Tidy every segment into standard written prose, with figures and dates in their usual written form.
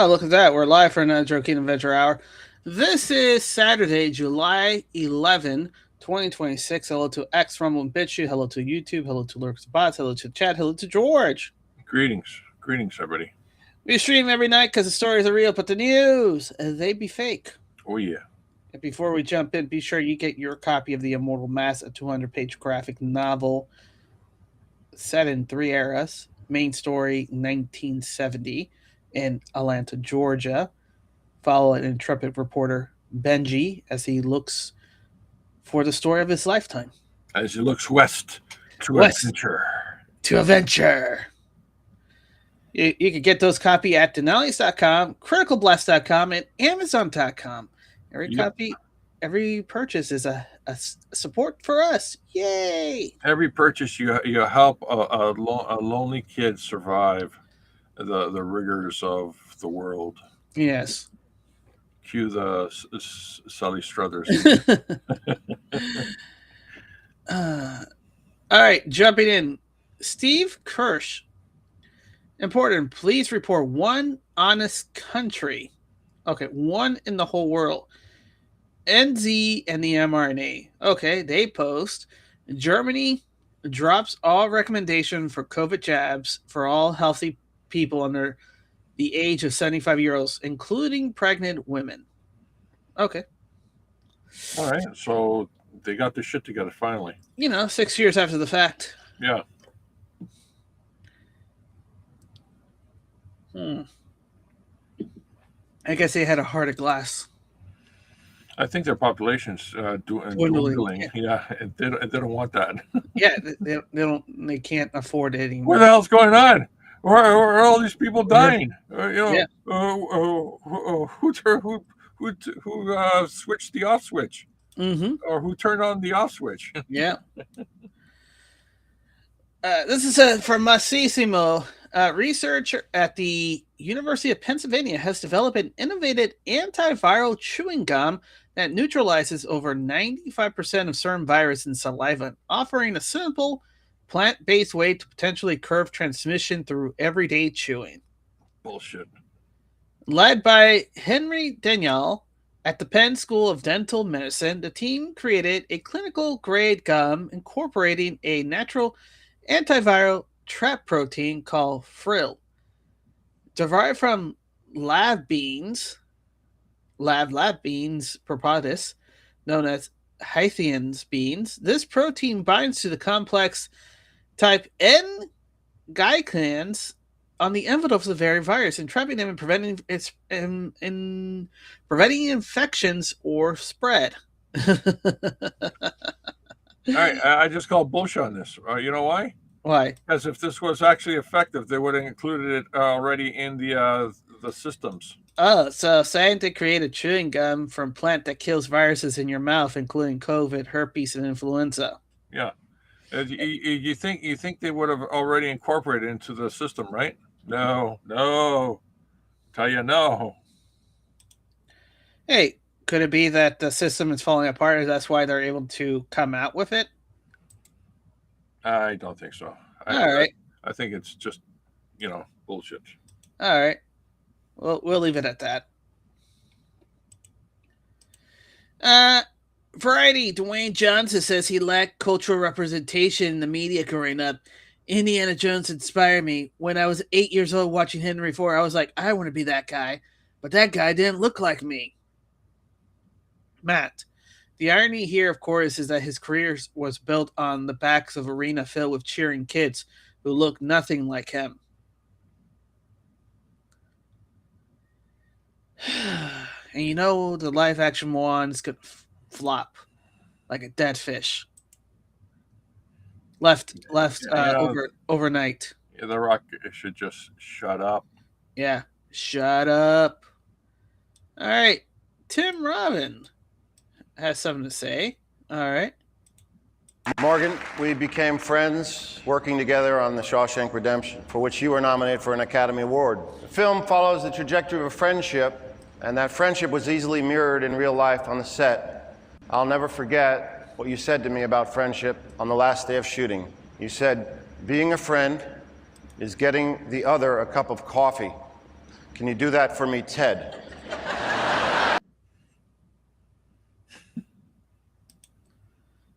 Oh, look at that. We're live for another Joe Kingdom Adventure Hour. This is Saturday, July 11, 2026. Hello to X, Rumble, and BitChute. Hello to YouTube. Hello to Lurks and Bots. Hello to chat. Hello to George. Greetings, everybody. We stream every night because the stories are real, but the news, they be fake. Oh, yeah. And before we jump in, be sure you get your copy of The Immortal Mass, a 200-page graphic novel set in 3 eras. Main story, 1970. In Atlanta, Georgia. Follow an intrepid reporter, Benji, as he looks for the story of his lifetime. As he looks west to adventure. To adventure. You can get those copy at Dinales.com, CriticalBlast.com, and Amazon.com. Every purchase is a support for us. Yay! Every purchase, you help a lonely kid survive the rigors of the world. Yes. Cue the Sally Struthers. All right, jumping in. Steve Kirsch. Important. Please report one honest country. Okay, one in the whole world. NZ and the mRNA. Okay, they post. Germany drops all recommendation for COVID jabs for all healthy people under the age of 75 years old, including pregnant women. Okay. All right, so they got their shit together finally. 6 years after the fact. Yeah. I guess they had a heart of glass. I think their population's dwindling. Yeah, they don't want that. Yeah, they can't afford it anymore. What the hell's going on? Why are all these people dying? Yeah. Who switched the off switch? Mm-hmm. Or who turned on the off switch? Yeah. This is from Massimo. Researcher at the University of Pennsylvania has developed an innovative antiviral chewing gum that neutralizes over 95% of certain virus in saliva, offering a simple, plant-based way to potentially curb transmission through everyday chewing. Bullshit. Led by Henry Dinales at the Penn School of Dental Medicine, the team created a clinical-grade gum incorporating a natural antiviral trap protein called frill, derived from lab beans propatus, known as Hythians beans. This protein binds to the complex type N glycans on the envelopes of the very virus, entrapping them and preventing infections or spread. All right, I just call bullshit on this. You know why? Why? Because if this was actually effective, they would have included it already in the systems. Oh, so scientists create a chewing gum from plant that kills viruses in your mouth, including COVID, herpes, and influenza. Yeah, you think they would have already incorporated it into the system, right? No. Tell you no. Hey, could it be that the system is falling apart and that's why they're able to come out with it? I don't think so. All right. I think it's just, bullshit. All right. Well, we'll leave it at that. Variety, Dwayne Johnson says he lacked cultural representation in the media growing up. Indiana Jones inspired me. When I was 8 years old watching Henry IV, I was like, I want to be that guy. But that guy didn't look like me. Matt. The irony here, of course, is that his career was built on the backs of arena filled with cheering kids who look nothing like him. And the live-action ones could flop like a dead fish. Left overnight. Yeah, The Rock should just shut up. Yeah, shut up. All right, Tim Robin has something to say. All right. Morgan, we became friends working together on The Shawshank Redemption, for which you were nominated for an Academy Award. The film follows the trajectory of a friendship, and that friendship was easily mirrored in real life on the set. I'll never forget what you said to me about friendship on the last day of shooting. You said, being a friend is getting the other a cup of coffee. Can you do that for me, Ted?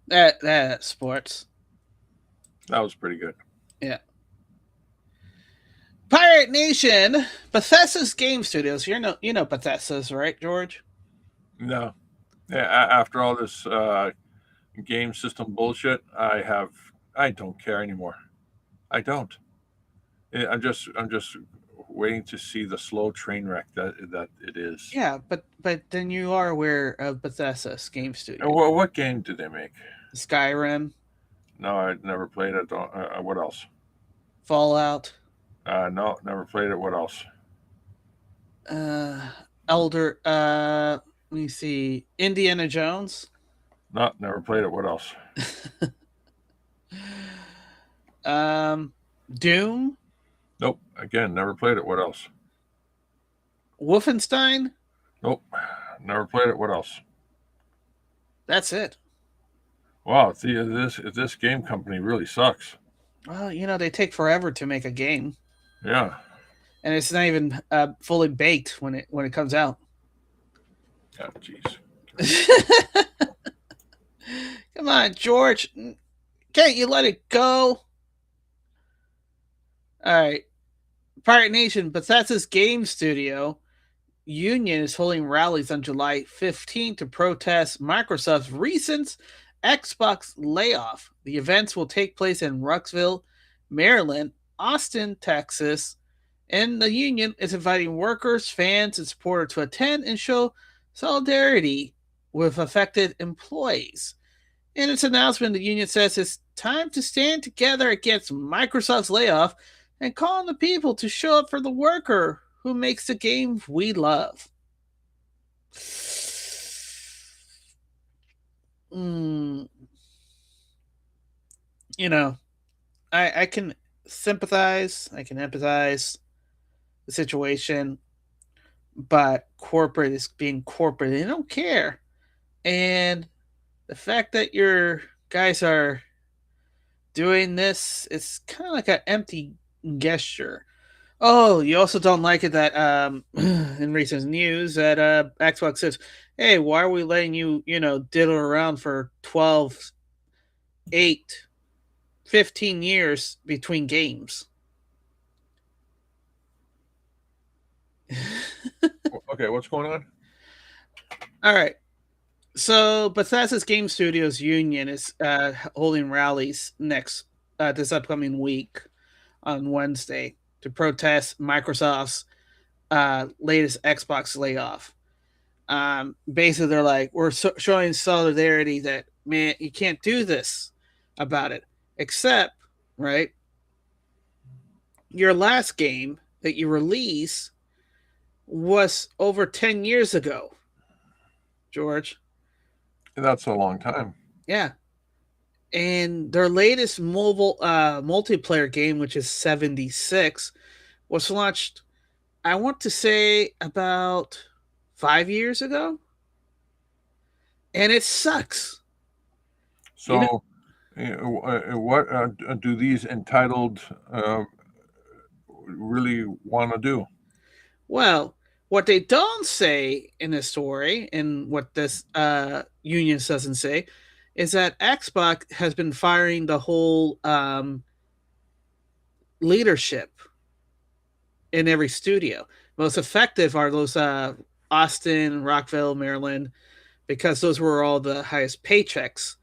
That sports. That was pretty good. Yeah. Pirate Nation, Bethesda's game studios. You know Bethesda's, right, George? No. Yeah, after all this game system bullshit, I don't care anymore. I don't. I'm just waiting to see the slow train wreck that it is. Yeah, but then you are aware of Bethesda's game And studio. what game did they make? Skyrim, No, I never played it. What else? Fallout, No, never played it. What else? Elder. Let me see. Indiana Jones. No, never played it. What else? Doom. Nope. Again, never played it. What else? Wolfenstein. Nope. Never played it. What else? That's it. Wow, this game company really sucks. Well, they take forever to make a game, Yeah. and it's not even fully baked when it comes out. Oh, jeez. Come on, George. Can't you let it go? All right. Pirate Nation, Bethesda's game studio union is holding rallies on July 15th to protest Microsoft's recent Xbox layoff. The events will take place in Ruxville, Maryland, Austin, Texas, and the union is inviting workers, fans, and supporters to attend and show solidarity with affected employees. In its announcement, the union says it's time to stand together against Microsoft's layoff and call on the people to show up for the worker who makes the game we love. I can sympathize, I can empathize the situation, but corporate is being corporate. They don't care. And the fact that your guys are doing this, it's kind of like an empty gesture. Oh, you also don't like it that in recent news that Xbox says, hey, why are we letting you, diddle around for 12, 8, 15 years between games? Okay, what's going on? All right. So Bethesda's Game Studios Union is holding rallies this upcoming week on Wednesday to protest Microsoft's latest Xbox layoff. Basically, they're like, we're showing solidarity that, man, you can't do this about it. Except, right, your last game that you released was over 10 years ago, George. That's a long time. Yeah. And their latest mobile multiplayer game, which is 76, was launched, I want to say, about 5 years ago. And it sucks. So, what do these entitled really want to do? Well, what they don't say in this story, and what this union doesn't say, is that Xbox has been firing the whole leadership in every studio. Most effective are those Austin, Rockville, Maryland, because those were all the highest paychecks.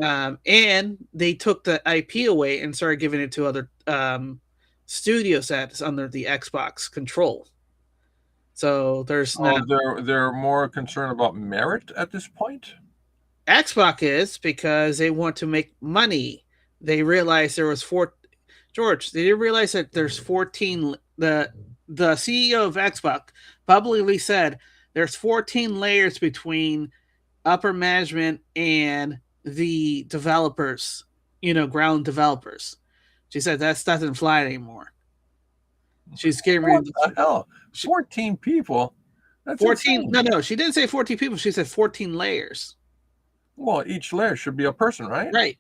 And they took the IP away and started giving it to other studios that's under the Xbox control. So there's they're more concerned about merit at this point. Xbox is because they want to make money. They realized there was George, did you realize that there's 14 the CEO of Xbox publicly said there's 14 layers between upper management and the developers, ground developers. She said that doesn't fly anymore. She's getting rid of the hell. 14 people. That's 14. Insane. No, she didn't say 14 people. She said 14 layers. Well, each layer should be a person, right? Right.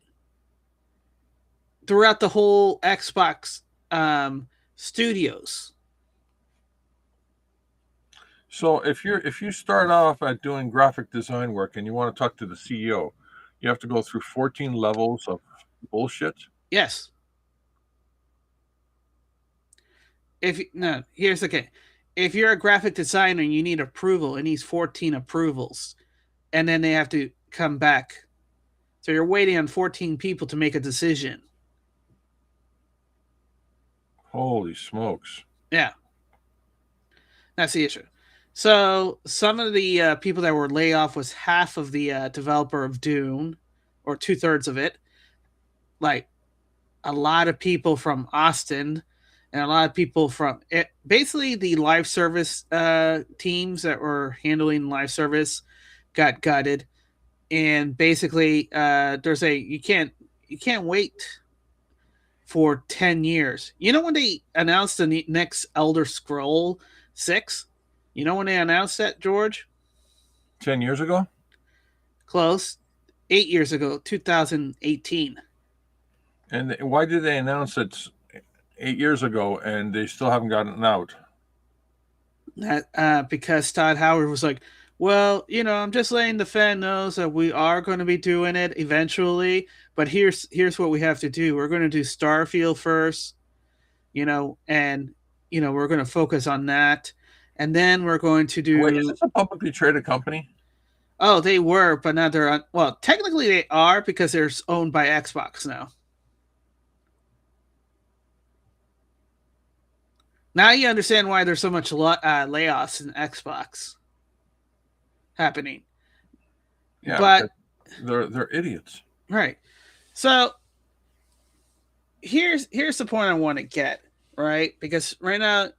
Throughout the whole Xbox studios. So if you start off at doing graphic design work and you want to talk to the CEO, you have to go through 14 levels of bullshit. Yes. No, here's the thing. If you're a graphic designer and you need approval, it needs 14 approvals, and then they have to come back. So you're waiting on 14 people to make a decision. Holy smokes. Yeah, that's the issue. So some of the people that were laid off was half of the developer of Dune, or 2/3 of it. Like a lot of people from Austin, and a lot of people from it. Basically, the live service teams that were handling live service got gutted, and basically, there's a you can't wait for 10 years. You know when they announced the next Elder Scroll 6? You know when they announced that, George? 10 years ago? Close. 8 years ago, 2018. And why did they announce it 8 years ago and they still haven't gotten out? That because Todd Howard was like, well, I'm just letting the fan knows that we are going to be doing it eventually, but here's what we have to do. We're going to do Starfield first, and we're going to focus on that, and then we're going to do. Wait, is this a publicly traded company? Oh, they were, but now they're on. Well, technically they are because they're owned by Xbox now. Now you understand why there's so much layoffs in Xbox happening. Yeah, but they're idiots. Right. So here's the point I want to get, right? Because right now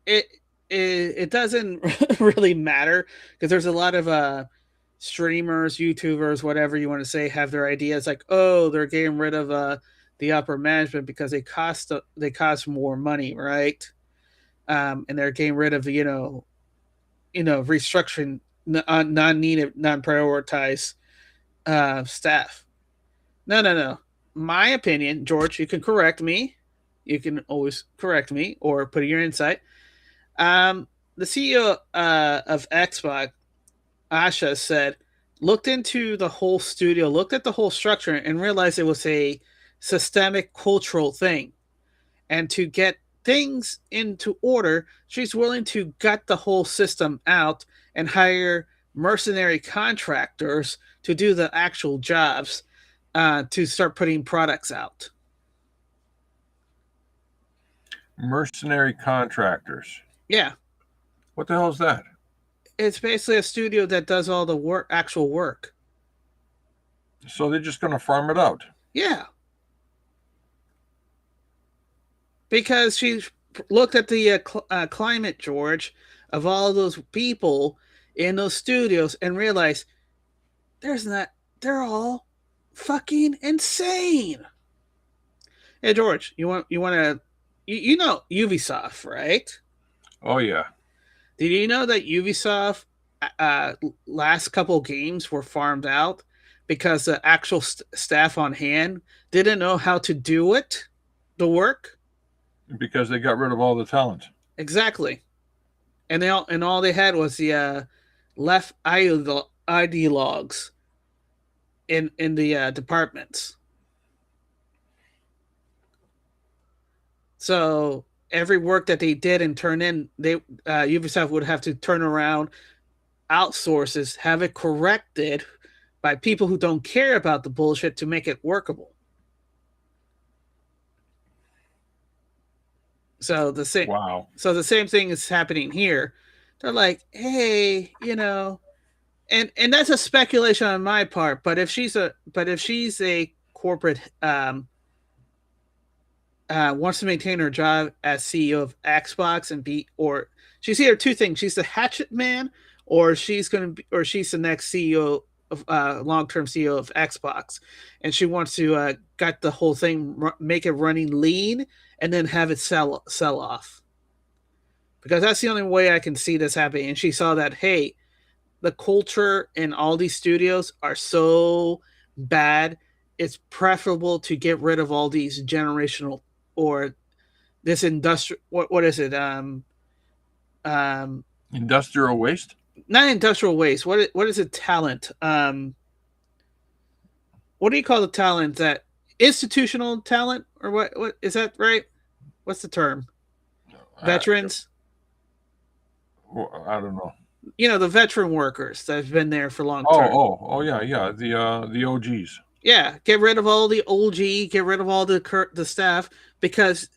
it doesn't really matter because there's a lot of streamers, YouTubers, whatever you want to say, have their ideas like, oh, they're getting rid of the upper management because they cost more money, right? And they're getting rid of restructuring non-needed, non-prioritized staff. No. My opinion, George, you can correct me. You can always correct me or put your insight. The CEO of Xbox, Asha, said, looked into the whole studio, looked at the whole structure, and realized it was a systemic cultural thing. And to get things into order, she's willing to gut the whole system out and hire mercenary contractors to do the actual jobs to start putting products out. Mercenary contractors. Yeah. What the hell is that? It's basically a studio that does all the actual work. So they're just going to farm it out? Yeah. Because she looked at the climate, George, of all those people in those studios and realized they're all fucking insane. Hey, George, you know Ubisoft, right? Oh yeah. Did you know that Ubisoft last couple games were farmed out because the actual staff on hand didn't know how to do the work? Because they got rid of all the talent. Exactly. And all they had was the left ID logs in the departments. So every work that they did and turn in, Ubisoft would have to turn around, outsources, have it corrected by people who don't care about the bullshit to make it workable. So the same. Wow. So the same thing is happening here. They're like, hey, and that's a speculation on my part. But if she's a corporate wants to maintain her job as CEO of Xbox or she's either two things: she's the hatchet man, or she's the next CEO of long-term CEO of Xbox, and she wants to gut the whole thing, make it running lean, and then have it sell off. Because that's the only way I can see this happening. And she saw that, hey, the culture in all these studios are so bad, it's preferable to get rid of all these generational or this industrial, what is it? Industrial waste? Not industrial waste. What is a talent? What do you call the talent? That institutional talent, or what? What is that right? What's the term? Veterans. I don't know. The veteran workers that have been there for long term. Oh, yeah. The OGs. Yeah, get rid of all the OG, get rid of all the staff, because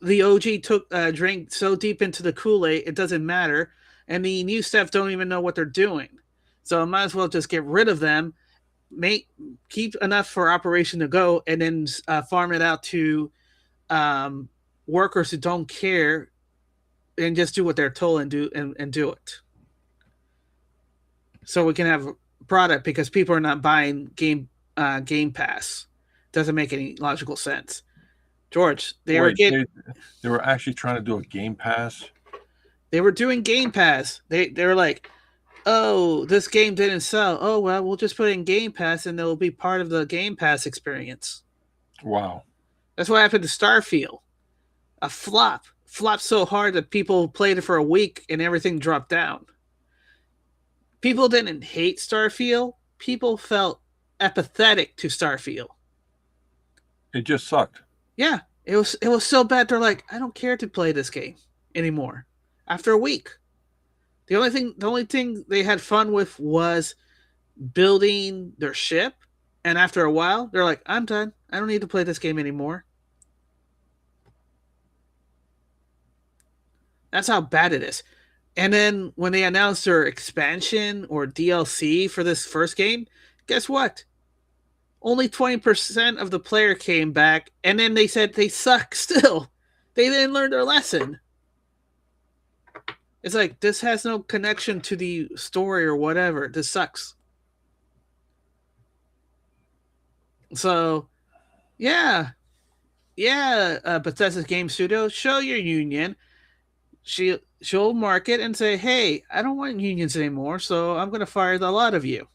the OG took drank so deep into the Kool-Aid it doesn't matter, and the new staff don't even know what they're doing. So I might as well just get rid of them, keep enough for operation to go, and then farm it out to workers who don't care and just do what they're told and do it. So we can have a product, because people are not buying Game Pass. Doesn't make any logical sense. George, they were actually trying to do a Game Pass. They were doing Game Pass. They were like, oh, this game didn't sell. Oh, well, we'll just put it in Game Pass and it'll be part of the Game Pass experience. Wow. That's what happened to Starfield. A flop. Flopped so hard that people played it for a week and everything dropped down. People didn't hate Starfield. People felt apathetic to Starfield. It just sucked. Yeah, it was so bad. They're like, I don't care to play this game anymore. After a week, the only thing they had fun with was building their ship. And after a while, they're like, I'm done. I don't need to play this game anymore. That's how bad it is. And then when they announced their expansion or DLC for this first game, guess what? Only 20% of the player came back, and then they said they suck still. They didn't learn their lesson. It's like, this has no connection to the story or whatever. This sucks. So, yeah. Bethesda's Game Studio, show your union. She'll market and say, hey, I don't want unions anymore, so I'm going to fire a lot of you.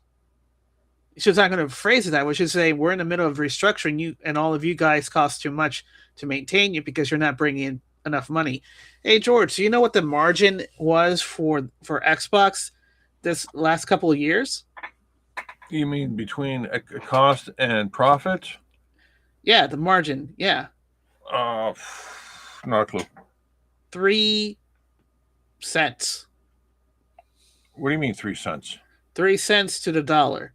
She's not going to phrase it that way. She'll say, we're in the middle of restructuring you, and all of you guys cost too much to maintain you because you're not bringing in enough money. Hey, George, do you know what the margin was for Xbox this last couple of years? You mean between cost and profit? Yeah, the margin. Yeah. Not a clue. 3 cents. What do you mean 3 cents? 3 cents to the dollar.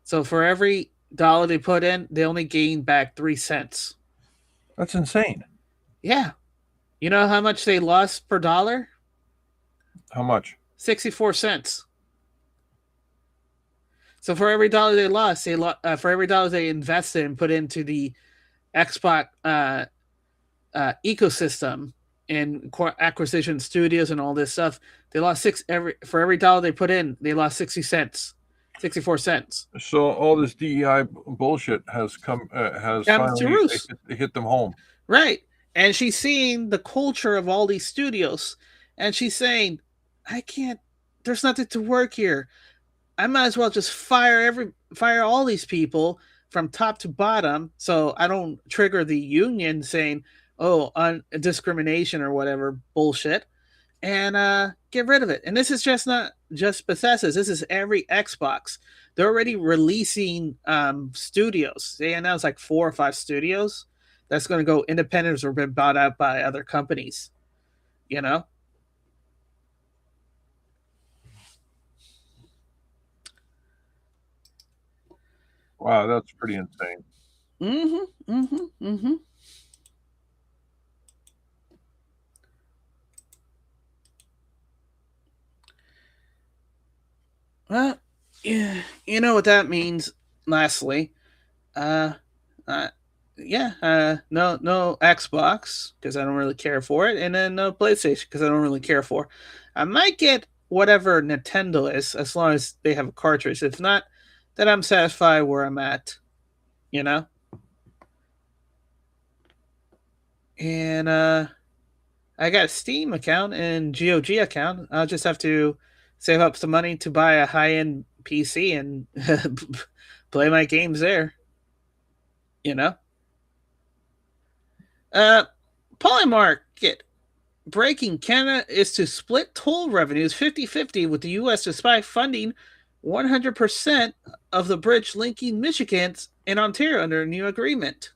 So for every dollar they put in, they only gain back 3 cents. That's insane. Yeah. You know how much they lost per dollar? How much? 64 cents. So for every dollar they lost, for every dollar they invested and put into the Xbox ecosystem and acquisition studios and all this stuff, they lost for every dollar they put in, they lost 64 cents. So all this DEI bullshit has finally hit them home. Right. And she's seeing the culture of all these studios, and she's saying, there's nothing to work here. I might as well just fire all these people from top to bottom, so I don't trigger the union saying, discrimination or whatever bullshit, and get rid of it. And this is just not just Bethesda's. This is every Xbox. They're already releasing studios. They announced like 4 or 5 studios that's going to go independent or been bought out by other companies. You know? Wow, that's pretty insane. Well, yeah, you know what that means. Lastly, no Xbox because I don't really care for it, and then no PlayStation because I don't really care for. I might get whatever Nintendo is as long as they have a cartridge. If not, then I'm satisfied where I'm at. You know. And I got a Steam account and GOG account. I'll just have to save up some money to buy a high-end PC and play my games there. You know? Polymarket breaking, Canada is to split toll revenues 50-50 with the U.S. despite funding 100% of the bridge linking Michigan and Ontario under a new agreement.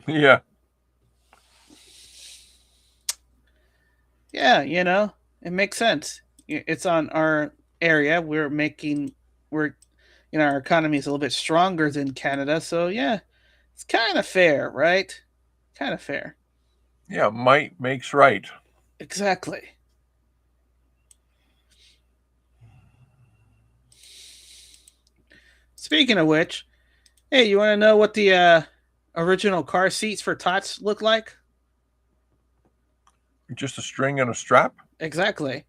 Yeah. Yeah, it makes sense. It's on our area. Our economy is a little bit stronger than Canada, so yeah, it's kind of fair, right? Kind of fair. Yeah, might makes right. Exactly. Speaking of which, hey, you want to know what the original car seats for Tots look like? Just a string and a strap? Exactly.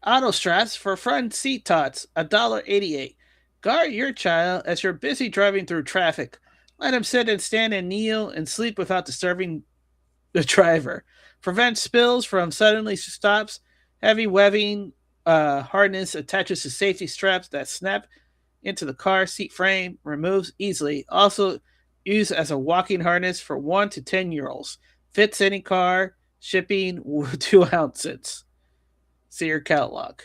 Auto straps for front seat Tots, $1.88. Guard your child as you're busy driving through traffic. Let him sit and stand and kneel and sleep without disturbing the driver. Prevent spills from suddenly stops. Heavy webbing harness attaches to safety straps that snap into the car seat frame, removes easily. Also used as a walking harness for 1 to 10-year-olds. Fits any car. Shipping 2 ounces. See your catalog.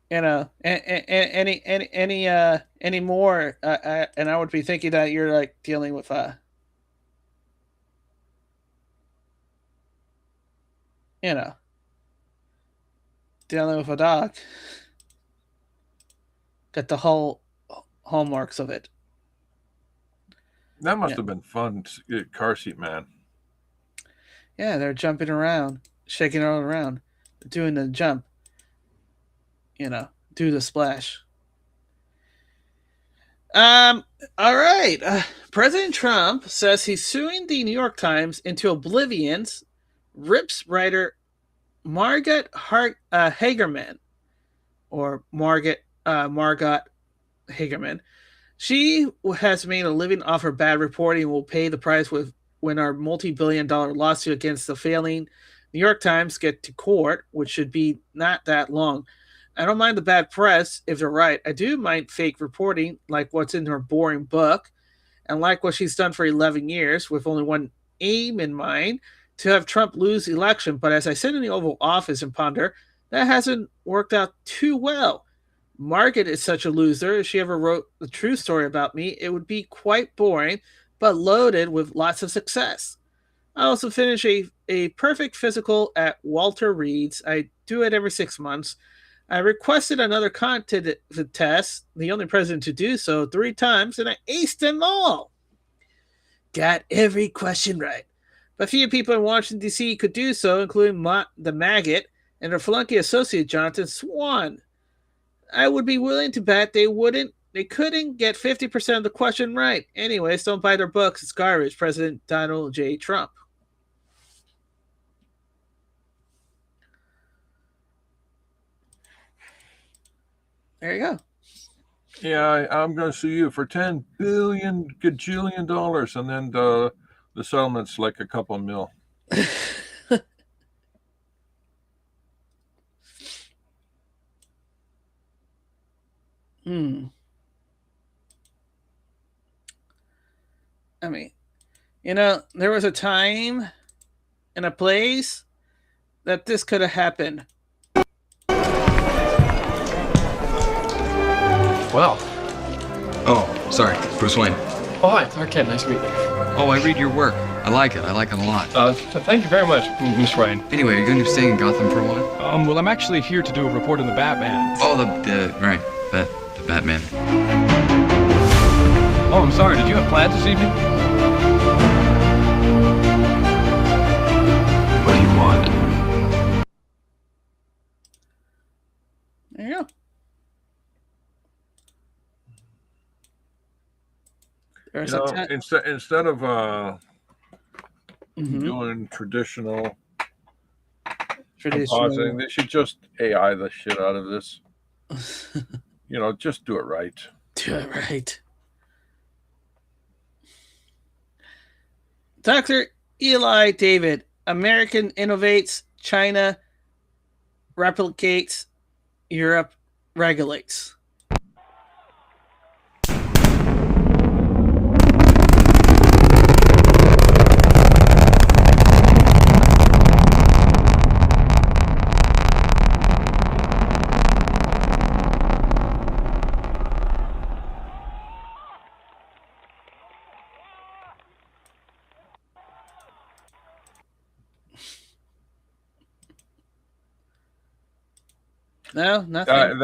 Any more, and I would be thinking that you're like dealing with dealing with a dog. Got the whole hallmarks of it. That must have been fun, car seat man. Yeah, they're jumping around, shaking it all around, doing the jump. Do the splash. All right. President Trump says he's suing the New York Times into oblivions. Rips writer Margot Hagerman, or Margot Hagerman. She has made a living off her bad reporting and will pay the price when our multi-billion-dollar lawsuit against the failing New York Times get to court, which should be not that long. I don't mind the bad press if they're right. I do mind fake reporting, like what's in her boring book, and like what she's done for 11 years with only one aim in mind, to have Trump lose the election. But as I sit in the Oval Office and ponder, that hasn't worked out too well. Margaret is such a loser. If she ever wrote the true story about me, it would be quite boring, but loaded with lots of success. I also finish a perfect physical at Walter Reed's. I do it every 6 months. I requested another content test, the only president to do so, 3 times, and I aced them all. Got every question right. But few people in Washington, D.C. could do so, including the maggot and her flunky associate, Jonathan Swan. I would be willing to bet they couldn't get 50% of the question right. Anyways, don't buy their books. It's garbage. President Donald J. Trump. There you go. Yeah, I'm going to sue you for $10 billion gajillion dollars, and then the settlement's like a couple mil. I mean, there was a time and a place that this could have happened. Well. Oh, sorry. Bruce Wayne. Oh, hi. Okay, nice to meet you. Oh, I read your work. I like it. I like it a lot. Thank you very much, Miss Wayne. Anyway, are you going to be staying in Gotham for a while? Well, I'm actually here to do a report on the Batman. Oh, the Batman. Oh, I'm sorry. Did you have plans this evening? What do you want? There you go. Instead of doing traditional compositing, they should just AI the shit out of this. Just do it right. Do it right. Dr. Eli David, American innovates, China replicates, Europe regulates. No, nothing.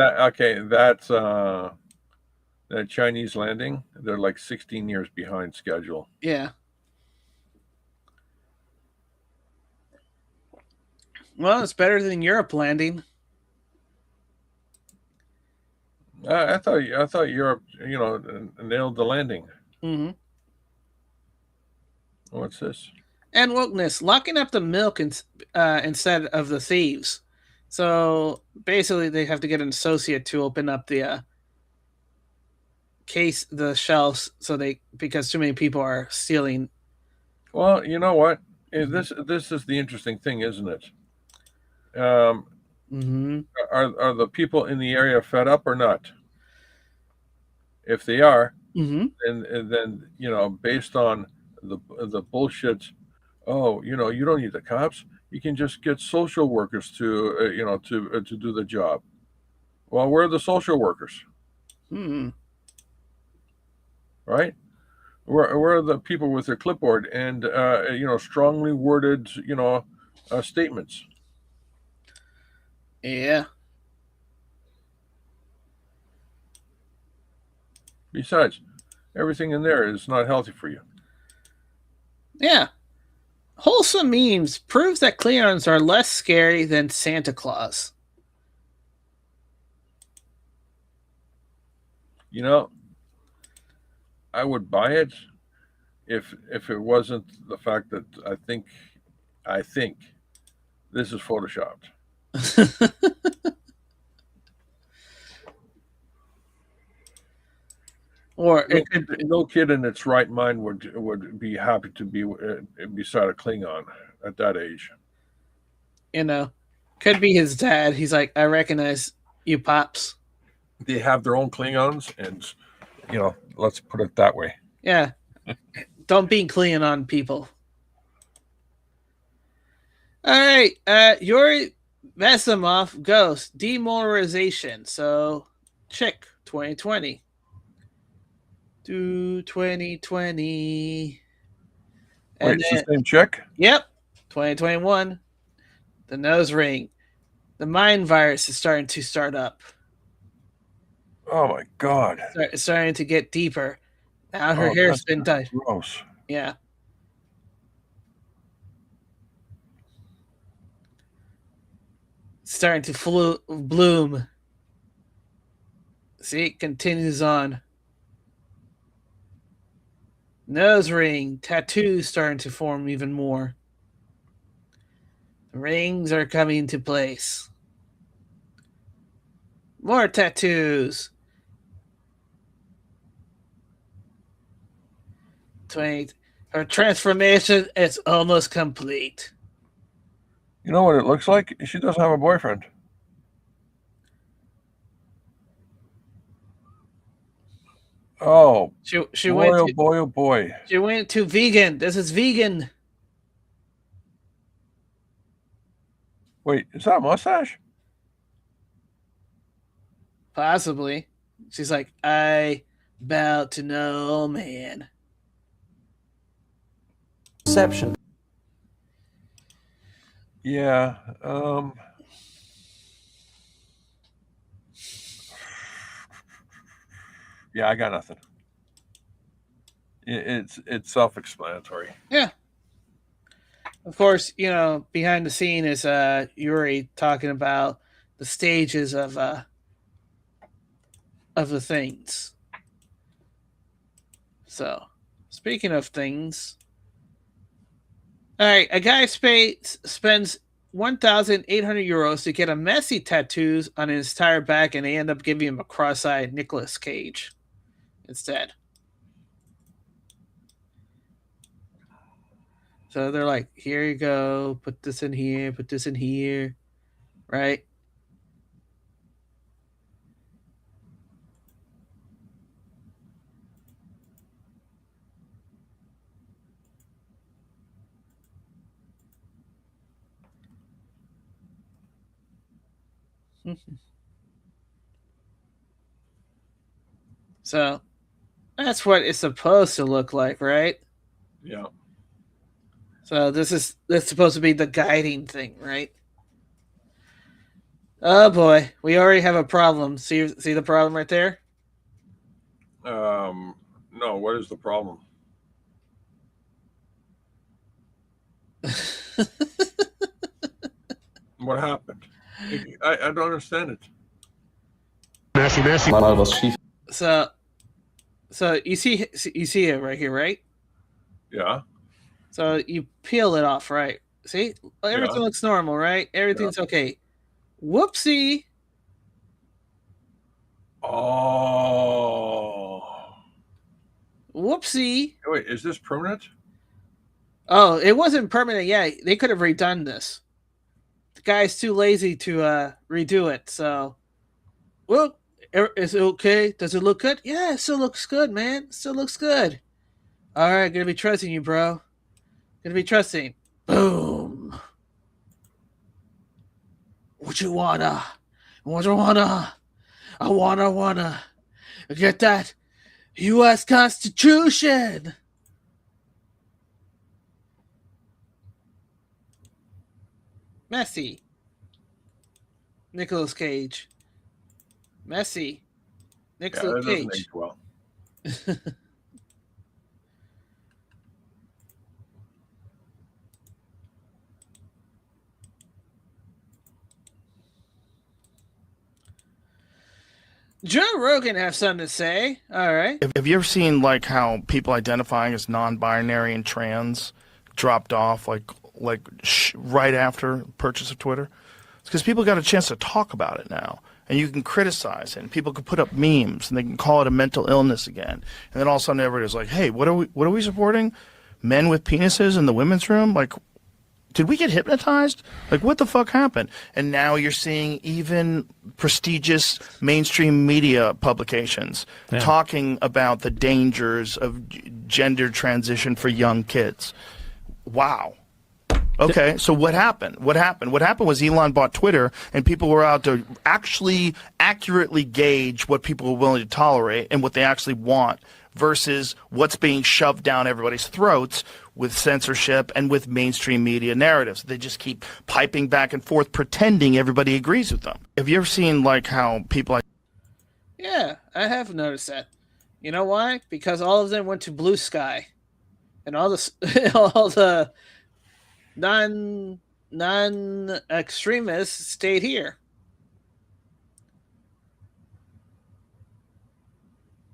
That's that Chinese landing. They're like 16 years behind schedule. Yeah. Well, it's better than Europe landing. I thought Europe, nailed the landing. Mm-hmm. What's this? And wokeness, locking up the milk instead of the thieves. So basically, they have to get an associate to open up the the shelves, because too many people are stealing. Well, you know what? This is the interesting thing, isn't it? Mm-hmm. Are the people in the area fed up or not? If they are, Mm-hmm. then based on the bullshit. Oh, you don't need the cops. You can just get social workers to do the job. Well, where are the social workers, Mm-hmm. right? Where are the people with their clipboard and strongly worded statements? Yeah. Besides, everything in there is not healthy for you. Yeah. Wholesome memes proves that Cleons are less scary than Santa Claus. I would buy it if it wasn't the fact that I think this is photoshopped. Or it could be, No kid in its right mind would be happy to be beside a Klingon at that age. could be his dad. He's like, I recognize you, pops. They have their own Klingons, and let's put it that way. Yeah. Don't be Cleon on people. All right. Yuri Vesemov Ghost Demoralization. So, check 2020. Do 2020. Wait, it's the same chick? Yep. 2021. The nose ring. The mind virus is starting to start up. Oh my god. It's starting to get deeper. Now her hair's been dyed. Gross. Yeah. It's starting to bloom. See, it continues on. Nose ring, tattoos starting to form even more. The rings are coming into place. More tattoos. 20. Her transformation is almost complete. You know what it looks like? She doesn't have a boyfriend. Oh, She boy, went oh to, boy, oh boy. She went to vegan. This is vegan. Wait, is that a mustache? Possibly. She's like, I bow to no man. Perception. Yeah. Yeah, I got nothing. It's self-explanatory. Yeah. Of course, behind the scene is Yuri talking about the stages of the things. So, speaking of things, all right, a guy spends 1,800 euros to get a messy tattoos on his entire back, and they end up giving him a cross-eyed Nicolas Cage instead. So they're like, here you go, put this in here, right? So that's what it's supposed to look like, right? Yeah. So that's supposed to be the guiding thing, right? Oh boy, we already have a problem. See the problem right there? No, what is the problem? What happened? I don't understand it. Mal was schief. So you see it right here, right? Yeah, So you peel it off, right? See, everything yeah, looks normal, right? Everything's okay. Whoopsie! Oh. Whoopsie! Wait, is this permanent? Oh, it wasn't permanent yet. They could have redone this. The guy's too lazy to redo it. So, well, is it okay? Does it look good? Yeah, it still looks good, man. It still looks good. All right, gonna be trusting you, bro. Gonna be trusting. Boom. What you wanna? What you wanna? I wanna get that U.S. Constitution. Messi. Nicolas Cage. Messi. Yeah, Nicolas that doesn't Cage. age well. Joe Rogan have something to say. All right. Have you ever seen like how people identifying as non-binary and trans dropped off right after purchase of Twitter? It's because people got a chance to talk about it now, and you can criticize it, and people can put up memes, and they can call it a mental illness again, and then all of a sudden everybody's like, "Hey, what are we supporting? Men with penises in the women's room? Like, did we get hypnotized? Like, what the fuck happened?" And now you're seeing even prestigious mainstream media publications talking about the dangers of gender transition for young kids. Wow. Okay, so what happened? What happened was Elon bought Twitter, and people were out to actually accurately gauge what people were willing to tolerate and what they actually want versus what's being shoved down everybody's throats with censorship and with mainstream media narratives. They just keep piping back and forth, pretending everybody agrees with them. Have you ever seen like how people... Yeah, I have noticed that. You know why? Because all of them went to Blue Sky, and all the non extremists stayed here.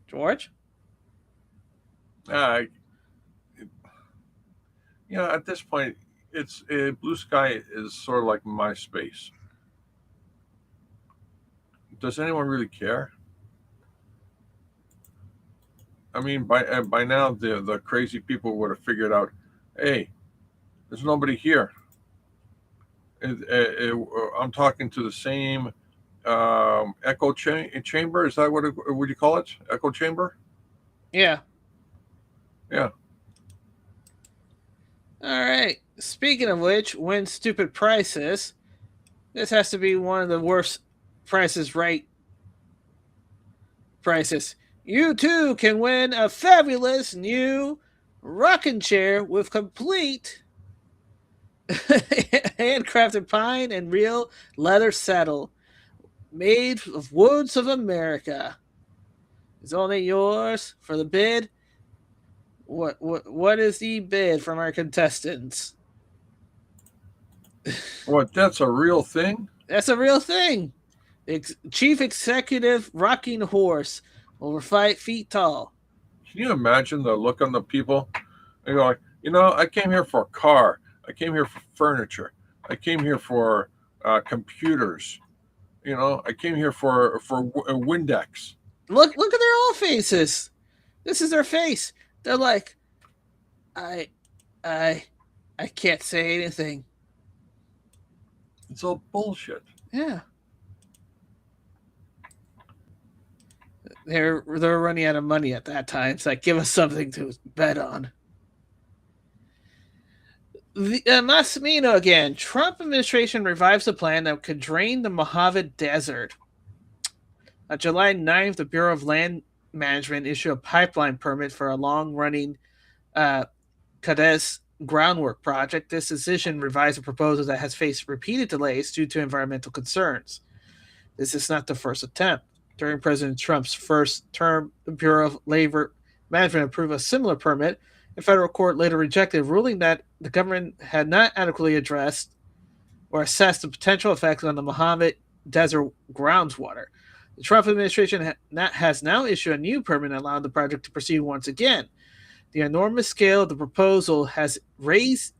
George? Uh, at this point, it's Blue Sky is sort of like MySpace. Does anyone really care? I mean, by now the crazy people would have figured out, hey, there's nobody here. I'm talking to the same echo chamber. Is that what would you call it? Echo chamber? Yeah. Yeah. All right. Speaking of which, win stupid prices. This has to be one of the worst prices right prices. You too can win a fabulous new rocking chair with complete handcrafted pine and real leather saddle made of woods of America. It's only yours for the bid. What is the bid from our contestants? What? That's a real thing? That's a real thing. Chief Executive Rocking Horse, over 5 feet tall. Can you imagine the look on the people? They go like, I came here for a car. I came here for furniture. I came here for computers. I came here for a Windex. Look at their all faces. This is their face. They're like, I can't say anything. It's all bullshit. Yeah. They're running out of money at that time. It's like, give us something to bet on. The Massimino again. Trump administration revives a plan that could drain the Mojave Desert. On July 9th, the Bureau of Land Management issued a pipeline permit for a long-running Cadiz groundwork project. This decision revised a proposal that has faced repeated delays due to environmental concerns. This is not the first attempt. During President Trump's first term, the Bureau of Labor Management approved a similar permit. A federal court later rejected, ruling that the government had not adequately addressed or assessed the potential effects on the Mojave Desert groundwater. The Trump administration has now issued a new permit allowing the project to proceed once again. The enormous scale of the proposal has raised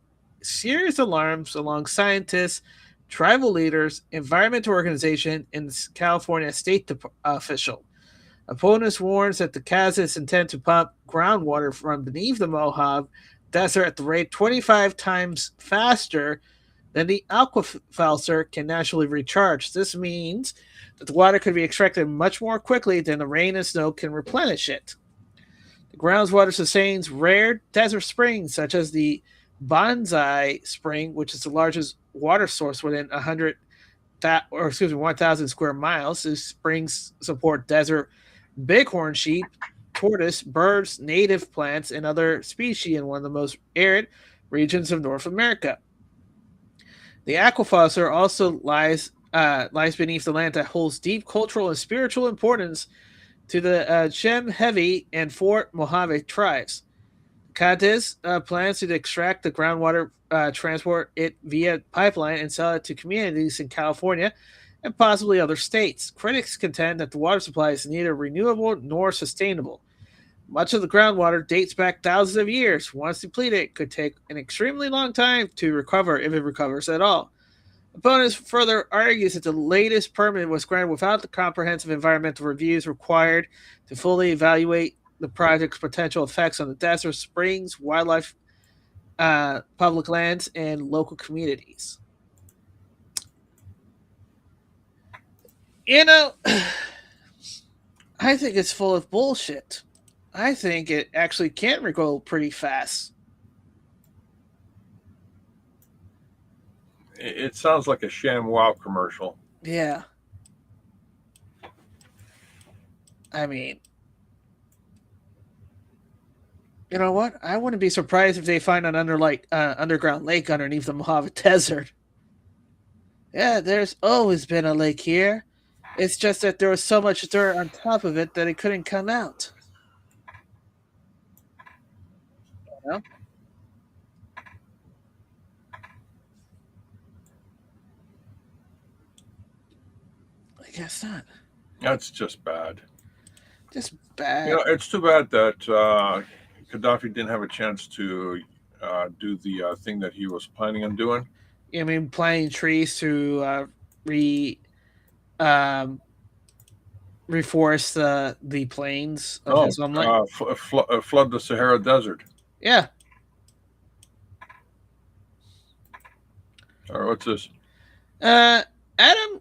serious alarms among scientists, tribal leaders, environmental organizations, and California state official. Opponents warns that the Gatsis intend to pump groundwater from beneath the Mojave Desert at the rate 25 times faster than the aquifer can naturally recharge. This means that the water could be extracted much more quickly than the rain and snow can replenish it. The groundwater sustains rare desert springs, such as the Bonsai Spring, which is the largest water source within 1,000 square miles. These springs support desert bighorn sheep, tortoise, birds, native plants, and other species in one of the most arid regions of North America. The aquifer also lies beneath the land that holds deep cultural and spiritual importance to the Shem Heavy and Fort Mojave tribes. Gatsis plans to extract the groundwater, transport it via pipeline, and sell it to communities in California and possibly other states. Critics contend that the water supply is neither renewable nor sustainable. Much of the groundwater dates back thousands of years. Once depleted, it could take an extremely long time to recover, if it recovers at all. Opponents further argues that the latest permit was granted without the comprehensive environmental reviews required to fully evaluate the project's potential effects on the desert, springs, wildlife, public lands, and local communities. You know, I think it's full of bullshit. I think it actually can go pretty fast. It sounds like a ShamWow commercial. Yeah. I mean, you know what? I wouldn't be surprised if they find an underground lake underneath the Mojave Desert. Yeah, there's always been a lake here. It's just that there was so much dirt on top of it that it couldn't come out. You know? I guess not. That's just bad. Just bad. You know, it's too bad that Gaddafi didn't have a chance to do the thing that he was planning on doing. I mean, planting trees to reforest the plains of his homeland. Flood the Sahara Desert. Yeah. Or what's this? Adam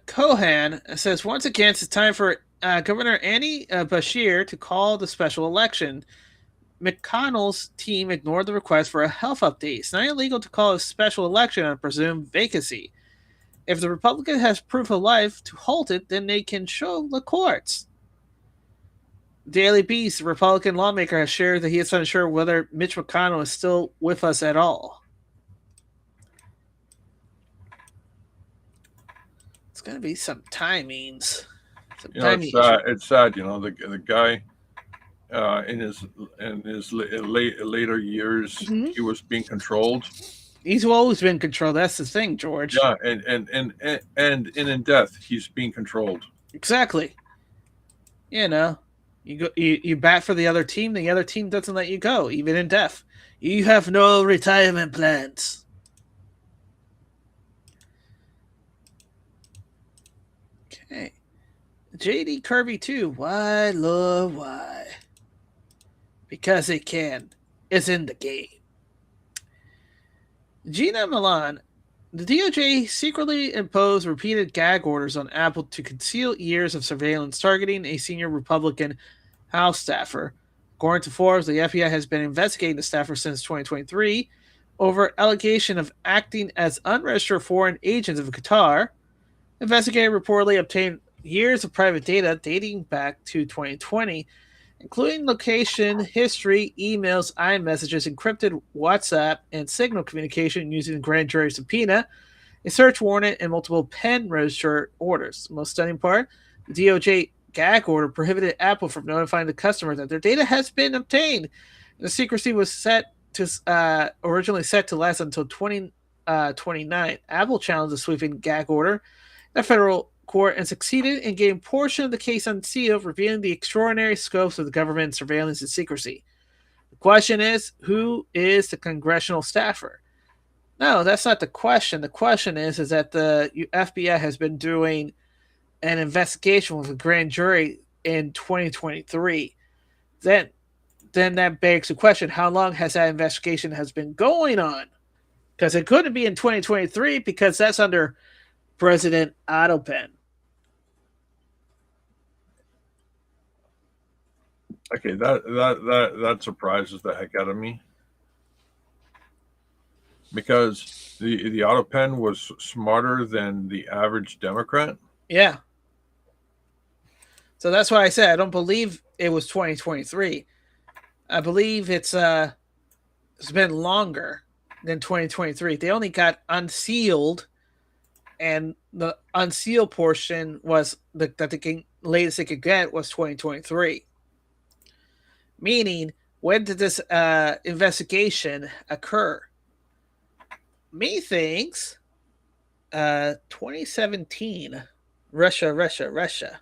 Cohan says, once again, it's time for Governor Andy Bashir to call the special election. McConnell's team ignored the request for a health update. It's not illegal to call a special election on a presumed vacancy. If the Republican has proof of life to halt it, then they can show the courts. Daily Beast, the Republican lawmaker, has shared that he is unsure whether Mitch McConnell is still with us at all. It's going to be some timings. It's sad. You know, the guy in his later years, he was being controlled. He's always been controlled. That's the thing, George. Yeah, and in death, he's being controlled. Exactly. You know, you bat for the other team. The other team doesn't let you go, even in death. You have no retirement plans. Okay. JD Kirby 2. Why, Lord, why? Because it can. It's in the game. Gina Milan. The DOJ secretly imposed repeated gag orders on Apple to conceal years of surveillance targeting a senior Republican House staffer. According to Forbes, the FBI has been investigating the staffer since 2023 over allegation of acting as unregistered foreign agents of Qatar. Investigators reportedly obtained years of private data dating back to 2020, including location, history, emails, iMessages, encrypted WhatsApp, and Signal communication using grand jury subpoena, a search warrant, and multiple pen register orders. The most stunning part, the DOJ gag order prohibited Apple from notifying the customer that their data has been obtained. The secrecy was originally set to last until 2029. Apple challenged the sweeping gag order in a federal court and succeeded in getting a portion of the case unsealed, revealing the extraordinary scopes of the government surveillance and secrecy. The question is, who is the congressional staffer? No, that's not the question. The question is that the FBI has been doing an investigation with a grand jury in 2023. Then that begs the question, how long has that investigation has been going on? Because it couldn't be in 2023 because that's under President Otto-Pen. Okay, that surprises the heck out of me. Because the Otto-Pen was smarter than the average Democrat. Yeah. So that's why I said I don't believe it was 2023. I believe it's been longer than 2023. They only got unsealed, and the unsealed portion was that the latest they could get was 2023. Meaning, when did this investigation occur? Me thinks 2017. Russia.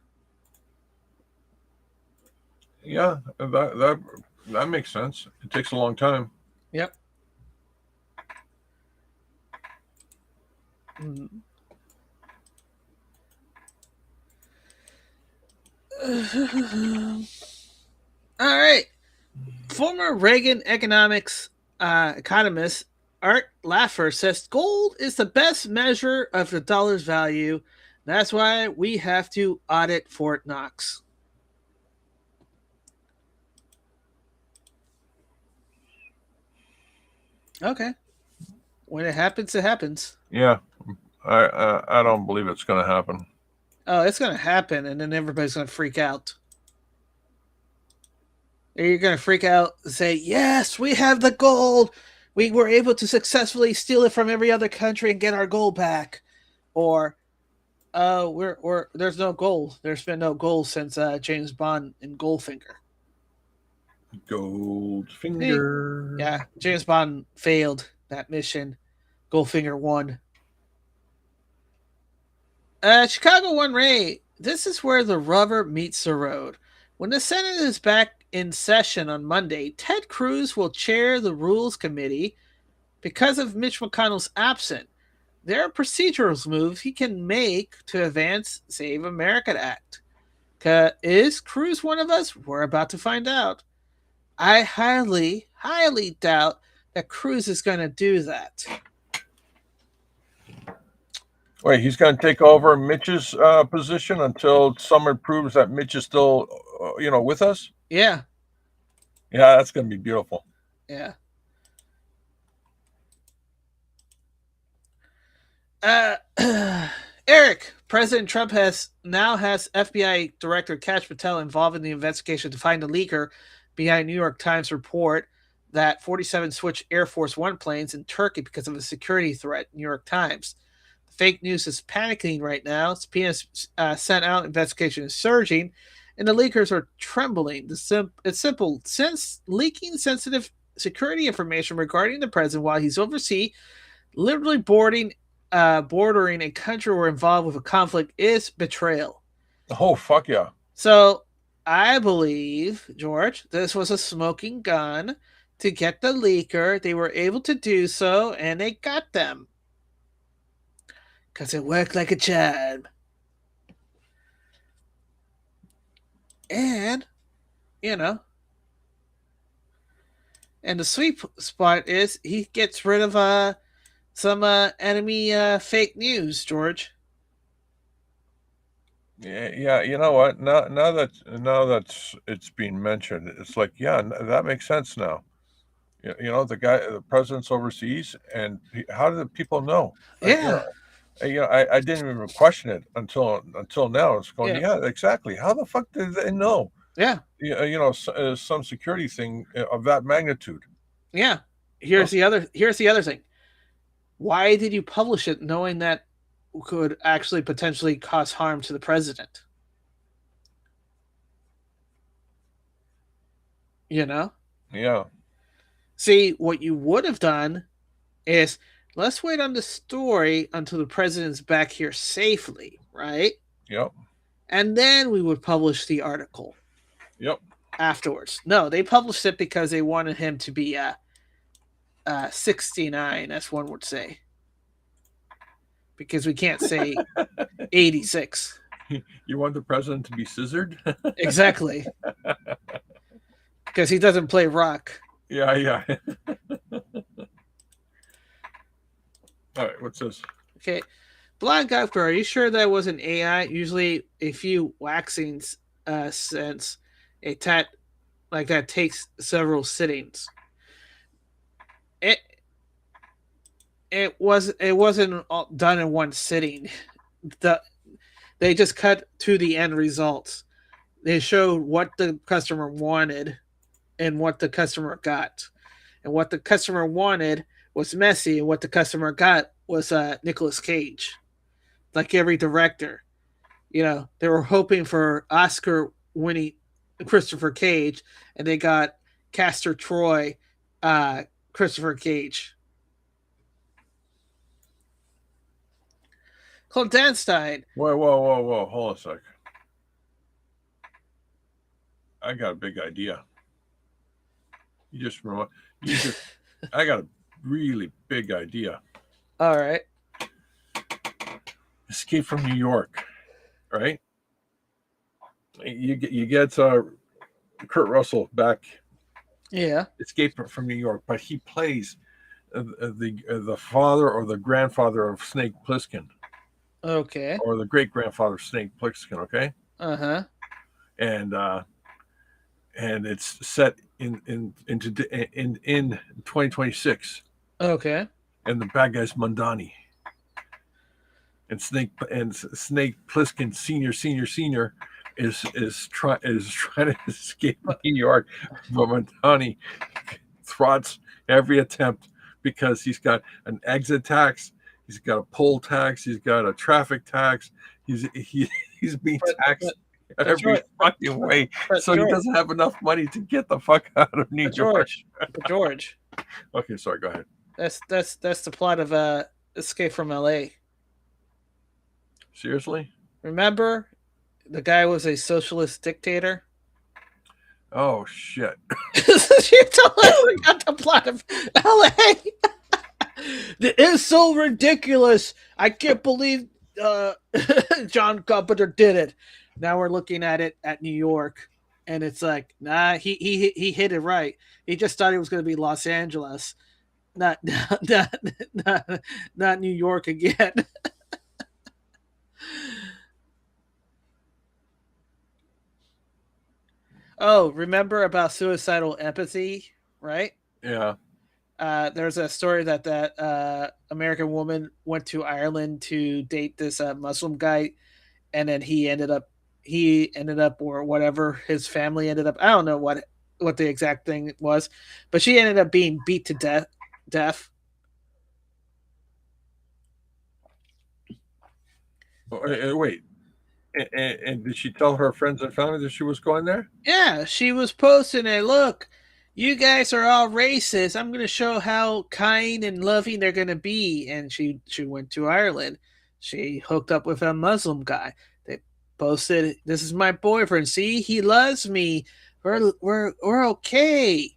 Yeah, that makes sense. It takes a long time. Yep. All right. Former Reagan economics economist Art Laffer says gold is the best measure of the dollar's value. That's why we have to audit Fort Knox. Okay. When it happens, it happens. Yeah, I don't believe it's going to happen. Oh, it's going to happen, and then everybody's going to freak out. You're going to freak out and say, yes, we have the gold. We were able to successfully steal it from every other country and get our gold back. Or, there's no gold. There's been no gold since James Bond and Goldfinger. Goldfinger. Yeah, James Bond failed that mission. Goldfinger won. Chicago One Ray. This is where the rubber meets the road. When the Senate is back in session on Monday, Ted Cruz will chair the Rules Committee because of Mitch McConnell's absence. There are procedural moves he can make to advance Save America Act. Is Cruz one of us? We're about to find out. I highly doubt that Cruz is going to do that. Wait, he's going to take over Mitch's position until someone proves that Mitch is still, with us? Yeah. Yeah, that's going to be beautiful. Yeah. Eric, President Trump now has FBI Director Kash Patel involved in the investigation to find the leaker behind New York Times report that 47 switched Air Force One planes in Turkey because of a security threat. New York Times. The fake news is panicking right now. Subpoenas sent out, investigation is surging, and the leakers are trembling. It's simple. Since leaking sensitive security information regarding the president while he's overseas, literally bordering a country we're involved with a conflict is betrayal. Oh, fuck yeah. So I believe, George, this was a smoking gun to get the leaker. They were able to do so, and they got them. Because it worked like a charm. And, and the sweet spot is he gets rid of some enemy fake news, George. Yeah. You know what? Now that it's being mentioned, it's like, yeah, that makes sense now. The president's overseas, and how do the people know? Yeah. I didn't even question it until now. It's going, yeah, exactly. How the fuck did they know? Yeah. Some security thing of that magnitude. Yeah. Here's the other thing. Why did you publish it knowing that could actually potentially cause harm to the president? You know? Yeah. See, what you would have done is let's wait on the story until the president's back here safely, right? Yep. And then we would publish the article Yep. afterwards. No, they published it because they wanted him to be 69, as one would say. Because we can't say 86. You want the president to be scissored? Exactly. Because he doesn't play rock. Yeah. All right, what's this? Okay. Blind Gopher, are you sure that was an AI? Usually a few waxing cents, a tat like that takes several sittings. It wasn't all done in one sitting. They just cut to the end results. They showed what the customer wanted and what the customer got. And what the customer wanted was messy, and what the customer got was Nicolas Cage. Like every director, they were hoping for Oscar-winning Christopher Cage, and they got Castor Troy, Christopher Cage. Clandestine. Whoa. Hold on a sec. I got a big idea. I got a really big idea. All right. Escape from New York, right? You get Kurt Russell back. Yeah. Escape from New York, but he plays the father or the grandfather of Snake Plissken. Okay. Or the great grandfather of Snake Plissken. Okay. Uh-huh. And it's set in 2026. Okay. And the bad guy's Mondani. And Snake Plissken Senior is trying to escape New York, but Mondani thwarts every attempt because he's got an exit tax, he's got a poll tax, he's got a traffic tax, he's being taxed every fucking way, so George, he doesn't have enough money to get the fuck out of New York. George. Okay, sorry. Go ahead. That's the plot of Escape from L.A. Seriously? Remember, the guy was a socialist dictator. Oh shit! You totally got the plot of L.A. It is so ridiculous. I can't believe John Carpenter did it. Now we're looking at it at New York, and it's like, nah, he hit it right. He just thought it was going to be Los Angeles, not New York again. Oh, remember about suicidal empathy, right? Yeah. There's a story that American woman went to Ireland to date this Muslim guy, and then he ended up, or whatever, his family ended up, I don't know what the exact thing was, but she ended up being beat to death. Wait. And did she tell her friends and family that she was going there? Yeah, she was posting it. Look, you guys are all racist. I'm going to show how kind and loving they're going to be. And she went to Ireland. She hooked up with a Muslim guy. They posted, "This is my boyfriend. See, he loves me. We're okay."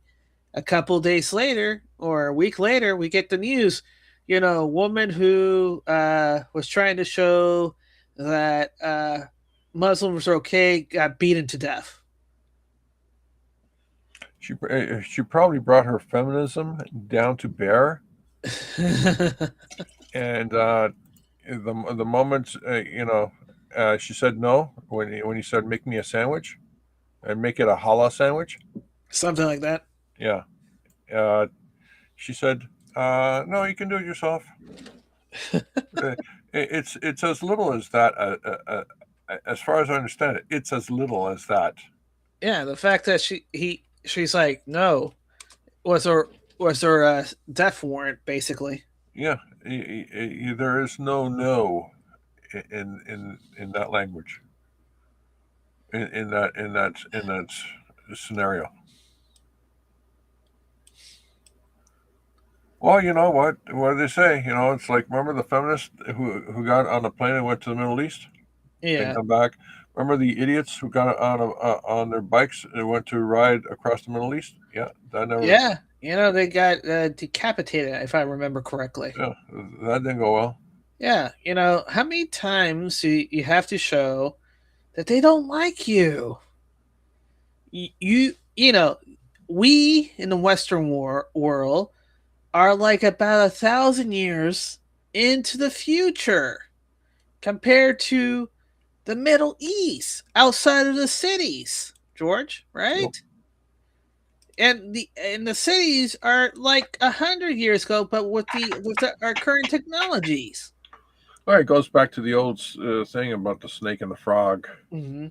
A couple days later, or a week later, we get the news. A woman who was trying to show that Muslims are okay got beaten to death. She probably brought her feminism down to bear, and the moment she said no when he said make me a sandwich, and make it a challah sandwich, something like that. Yeah, she said no, you can do it yourself. It's as little as that. As far as I understand it, it's as little as that. Yeah, the fact that she's like no was her death warrant basically. Yeah, there is no in that language. In that scenario. Well, you know what? What do they say? It's like, remember the feminists who got on the plane and went to the Middle East? Didn't Yeah. come back. Remember the idiots who got on their bikes and went to ride across the Middle East? Yeah, that never. Yeah. They got decapitated, if I remember correctly. Yeah, that didn't go well. Yeah. How many times you have to show that they don't like you? We in the Western world are like about 1,000 years into the future compared to the Middle East outside of the cities, George, right? Yep. And the cities are like 100 years ago, but with our current technologies. Well, it goes back to the old thing about the snake and the frog. Mm-hmm.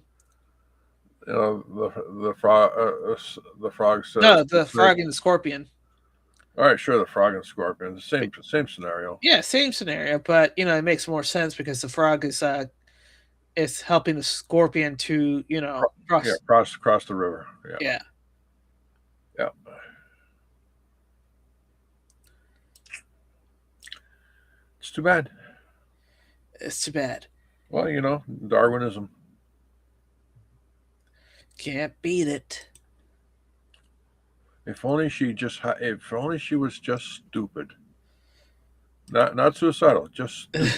The frog says No, the frog and the scorpion. All right, sure, the frog and scorpion, same scenario. Yeah, same scenario, but it makes more sense because the frog is helping the scorpion to cross the river. Yeah. Yeah. It's too bad. It's too bad. Well, Darwinism. Can't beat it. If only she was just stupid. Not suicidal, just stupid.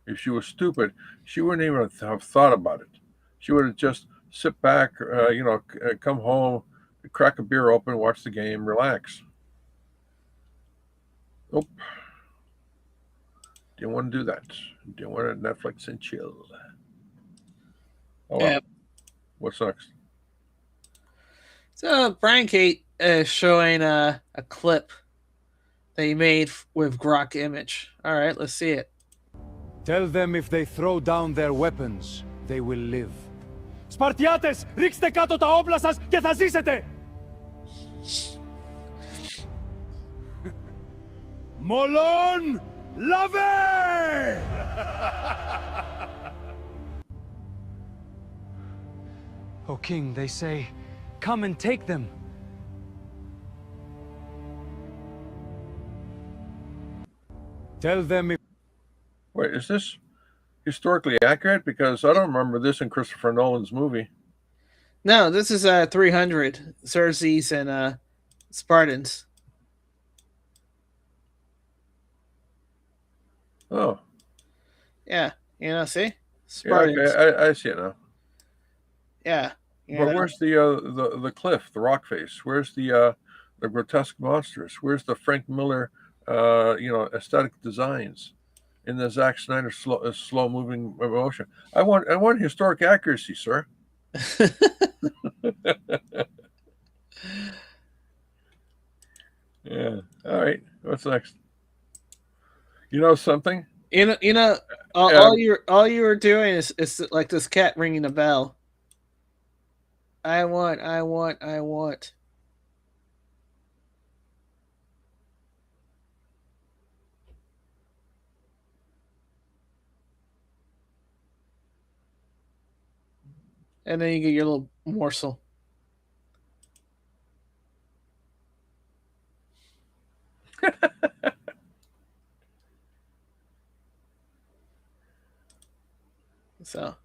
If she was stupid, she wouldn't even have thought about it. She would have just sit back, come home, crack a beer open, watch the game, relax. Nope. Didn't want to do that. Didn't want to Netflix and chill. Oh, well. Yeah. What's next? So Brian Kate is showing a clip that he made with Grok image. All right, let's see it. Tell them if they throw down their weapons, they will live. Σπαρτιάτες, ρίξτε κάτω τα όπλα σας και θα ζήσετε! Molon lave! O king, they say, come and take them. Tell them if... Wait, is this historically accurate? Because I don't remember this in Christopher Nolan's movie. No, this is 300 Xerxes and Spartans. Oh. Yeah, see? Spartans. Yeah, okay, I see it now. Yeah. But where's the cliff, the rock face? Where's the grotesque monsters? Where's the Frank Miller aesthetic designs in the Zack Snyder slow moving emotion? I want historic accuracy, sir. Yeah. All right. What's next? You know something? All you were doing is like this cat ringing a bell. I want. And then you get your little morsel. So,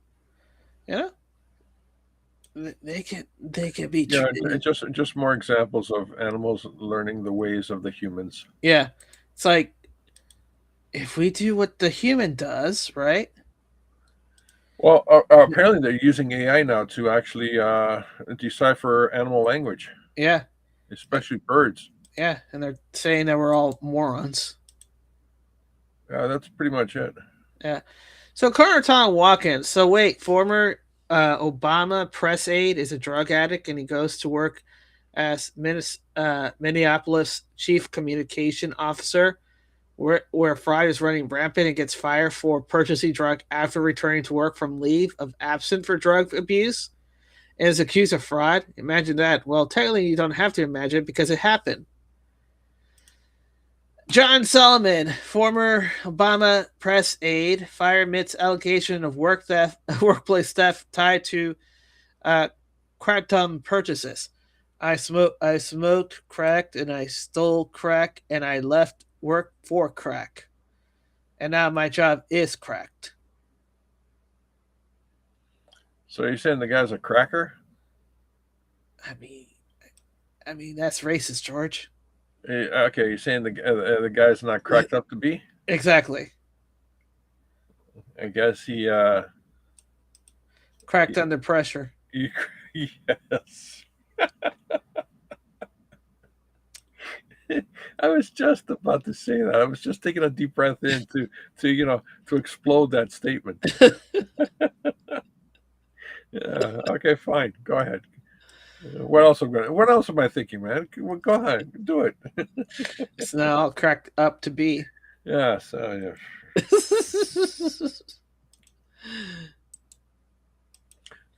they can be. Yeah, just more examples of animals learning the ways of the humans. Yeah, it's like if we do what the human does, right? Well, apparently they're using AI now to actually decipher animal language. Yeah, especially birds. Yeah, and they're saying that we're all morons. Yeah, that's pretty much it. Yeah. So Connor Tom Watkins. So wait, former Obama press aide is a drug addict, and he goes to work as Minneapolis chief communication officer, where fraud is running rampant and gets fired for purchasing drug after returning to work from leave of absence for drug abuse, and is accused of fraud. Imagine that. Well, technically, you don't have to imagine it because it happened. John Solomon, former Obama press aide, fired amidst allegation of workplace theft tied to crack purchases. I smoked crack, and I stole crack, and I left work for crack, and now my job is cracked. So you're saying the guy's a cracker? I mean that's racist, George. Okay, you're saying the guy's not cracked up to be? Exactly. I guess he cracked under pressure. Yes. I was just about to say that. I was just taking a deep breath in to explode that statement. Yeah. Okay, fine. Go ahead. What else am I thinking, man? Well, go ahead, do it. It's now all cracked up to be. Yes. Yeah.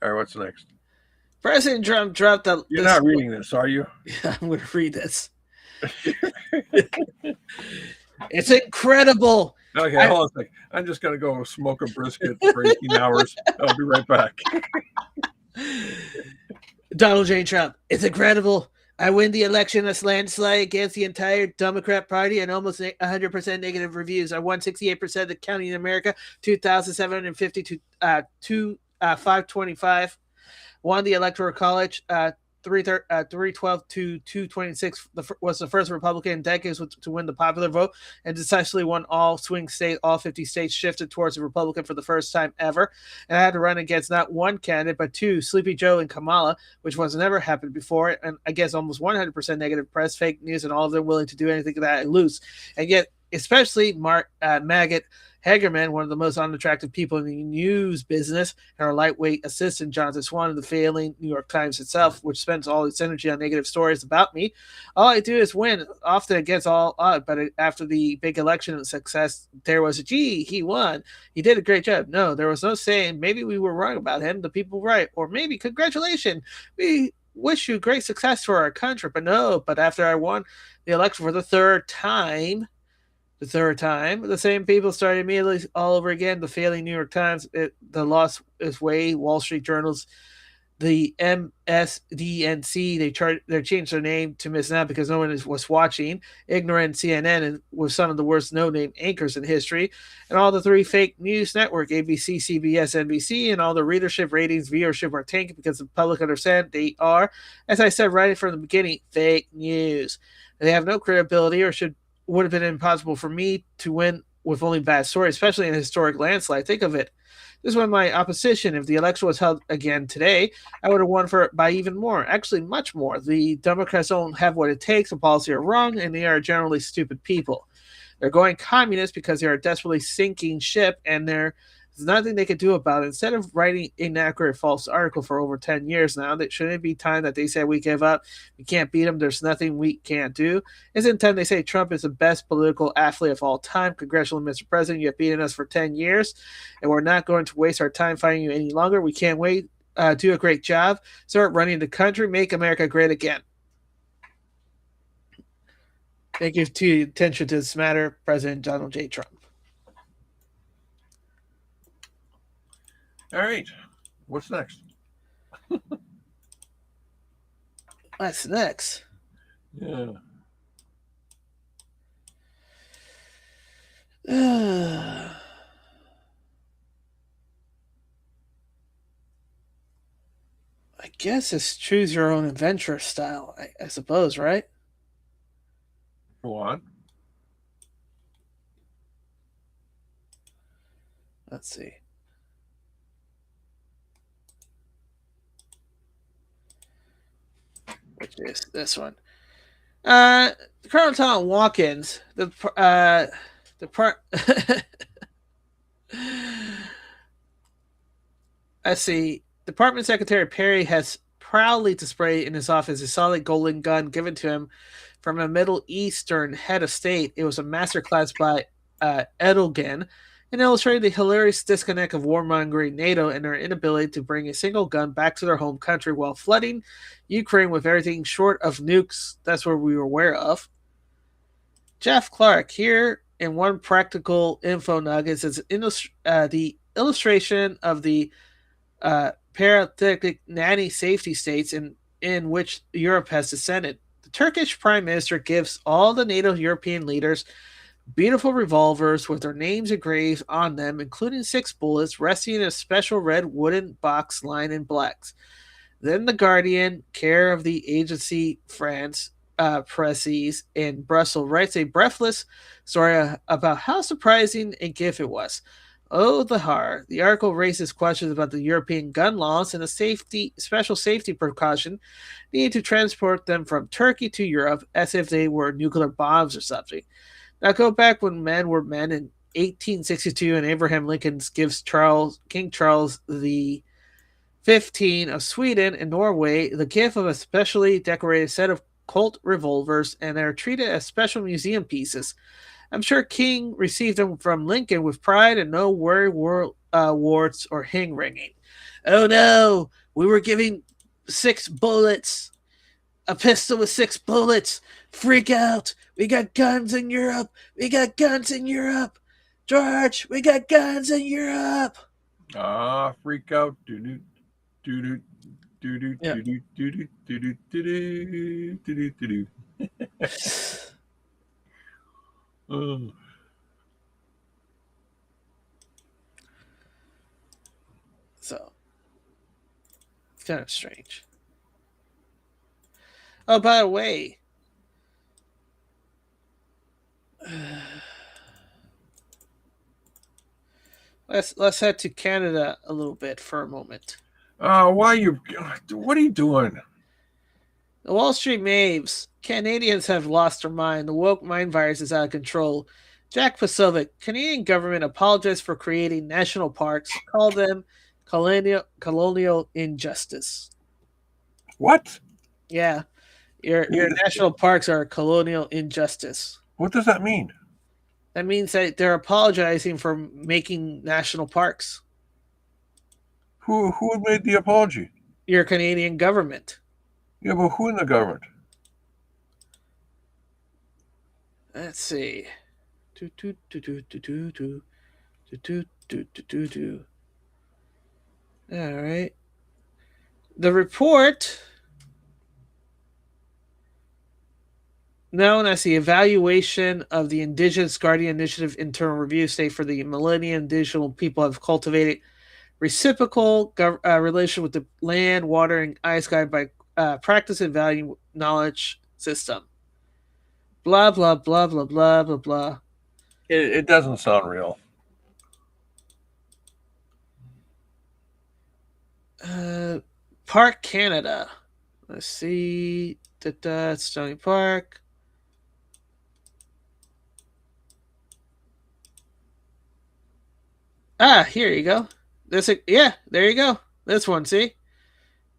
All right, what's next? President Trump dropped the. You're not reading this, are you? Yeah, I'm going to read this. It's incredible. Okay, hold on a second. I'm just going to go smoke a brisket for 18 hours. I'll be right back. Donald J. Trump. It's incredible. I win the election as landslide against the entire Democrat Party and almost 100% negative reviews. I won 68% of the county in America, 2,750 to 525. Won the Electoral College, 312 to 226. Was the first Republican in decades to win the popular vote, and decisively won all swing states. All 50 states shifted towards the Republican for the first time ever. And I had to run against not one candidate, but two, Sleepy Joe and Kamala, which was never happened before. And I guess almost 100% negative press, fake news, and all of them willing to do anything that I lose. And yet, especially Maggot Hagerman, one of the most unattractive people in the news business, and our lightweight assistant, Jonathan Swan, of the failing New York Times itself, which spends all its energy on negative stories about me. All I do is win, often against all odds. But after the big election and success, there was he won. He did a great job. No, there was no saying, maybe we were wrong about him, the people right, or maybe congratulations, we wish you great success for our country. But no, but after I won the election for the third time, the same people started immediately all over again. The failing New York Times, the loss is way, Wall Street Journals, the MSDNC, they changed their name to Miss Now because no one was watching. Ignorant CNN and with some of the worst no-name anchors in history, and all the three fake news network, ABC, CBS, NBC, and all the readership, ratings, viewership are tanking because the public understand they are, as I said right from the beginning, fake news. They have no credibility or would have been impossible for me to win with only bad stories, especially in a historic landslide. Think of it. This was my opposition. If the election was held again today, I would have won by even more. Actually, much more. The Democrats don't have what it takes. The policy are wrong, and they are generally stupid people. They're going communist because they are desperately sinking ship, and there's nothing they could do about it. Instead of writing inaccurate false article for over 10 years now, that shouldn't it be time that they say we give up? We can't beat them. There's nothing we can't do. Isn't time they say Trump is the best political athlete of all time? Congratulations, Mr. President. You have beaten us for 10 years, and we're not going to waste our time fighting you any longer. We can't wait. Do a great job. Start running the country. Make America great again. Thank you to your attention to this matter, President Donald J. Trump. All right. What's next? What's next? Yeah. I guess it's choose your own adventure style, I suppose, right? Go on. Let's see. Which is this one. Colonel Tom Watkins, the part. Let's see. Department Secretary Perry has proudly displayed in his office a solid golden gun given to him from a Middle Eastern head of state. It was a masterclass by Edelgan, and illustrated the hilarious disconnect of warmongering NATO and their inability to bring a single gun back to their home country while flooding Ukraine with everything short of nukes. That's what we were aware of. Jeff Clark here in one practical info nuggets is the illustration of the paradigmatic nanny safety states in which Europe has descended. The Turkish Prime Minister gives all the NATO European leaders beautiful revolvers with their names engraved on them, including 6 bullets resting in a special red wooden box lined in blacks. Then the Guardian, care of the agency France Presses in Brussels, writes a breathless story about how surprising a gift it was. Oh, the horror. The article raises questions about the European gun laws and the special safety precaution needed to transport them from Turkey to Europe as if they were nuclear bombs or something. Now go back when men were men in 1862 and Abraham Lincoln gives King Charles the 15 of Sweden and Norway the gift of a specially decorated set of Colt revolvers, and they're treated as special museum pieces. I'm sure King received them from Lincoln with pride and no worry warts or hing ringing. Oh no, we were giving 6 bullets. A pistol with 6 bullets. Freak out. We got guns in Europe. We got guns in Europe. George, we got guns in Europe. Freak out. Doo-doo. Doo-doo. Doo-doo. Yeah. Doo-doo. Doo-doo. Doo-doo. Doo-doo. Doo-doo. Doo-doo. Oh. So, it's kind of strange. Oh, by the way, let's head to Canada a little bit for a moment. What are you doing? The Wall Street Maves. Canadians have lost their mind. The woke mind virus is out of control. Jack Posobiec. Canadian government apologized for creating national parks. Called them colonial injustice. What? Yeah. Your national parks are colonial injustice. What does that mean? That means that they're apologizing for making national parks. Who made the apology? Your Canadian government. Yeah, but who in the government? Let's see. All right. The report, known as the Evaluation of the Indigenous Guardian Initiative Internal Review, state for the millennium indigenous people have cultivated reciprocal relation with the land, water, and ice sky by practice and value knowledge system. Blah, blah, blah, blah, blah, blah, blah. It doesn't sound real. Park Canada. Let's see. Stony Park. Here you go. There you go. This one, see?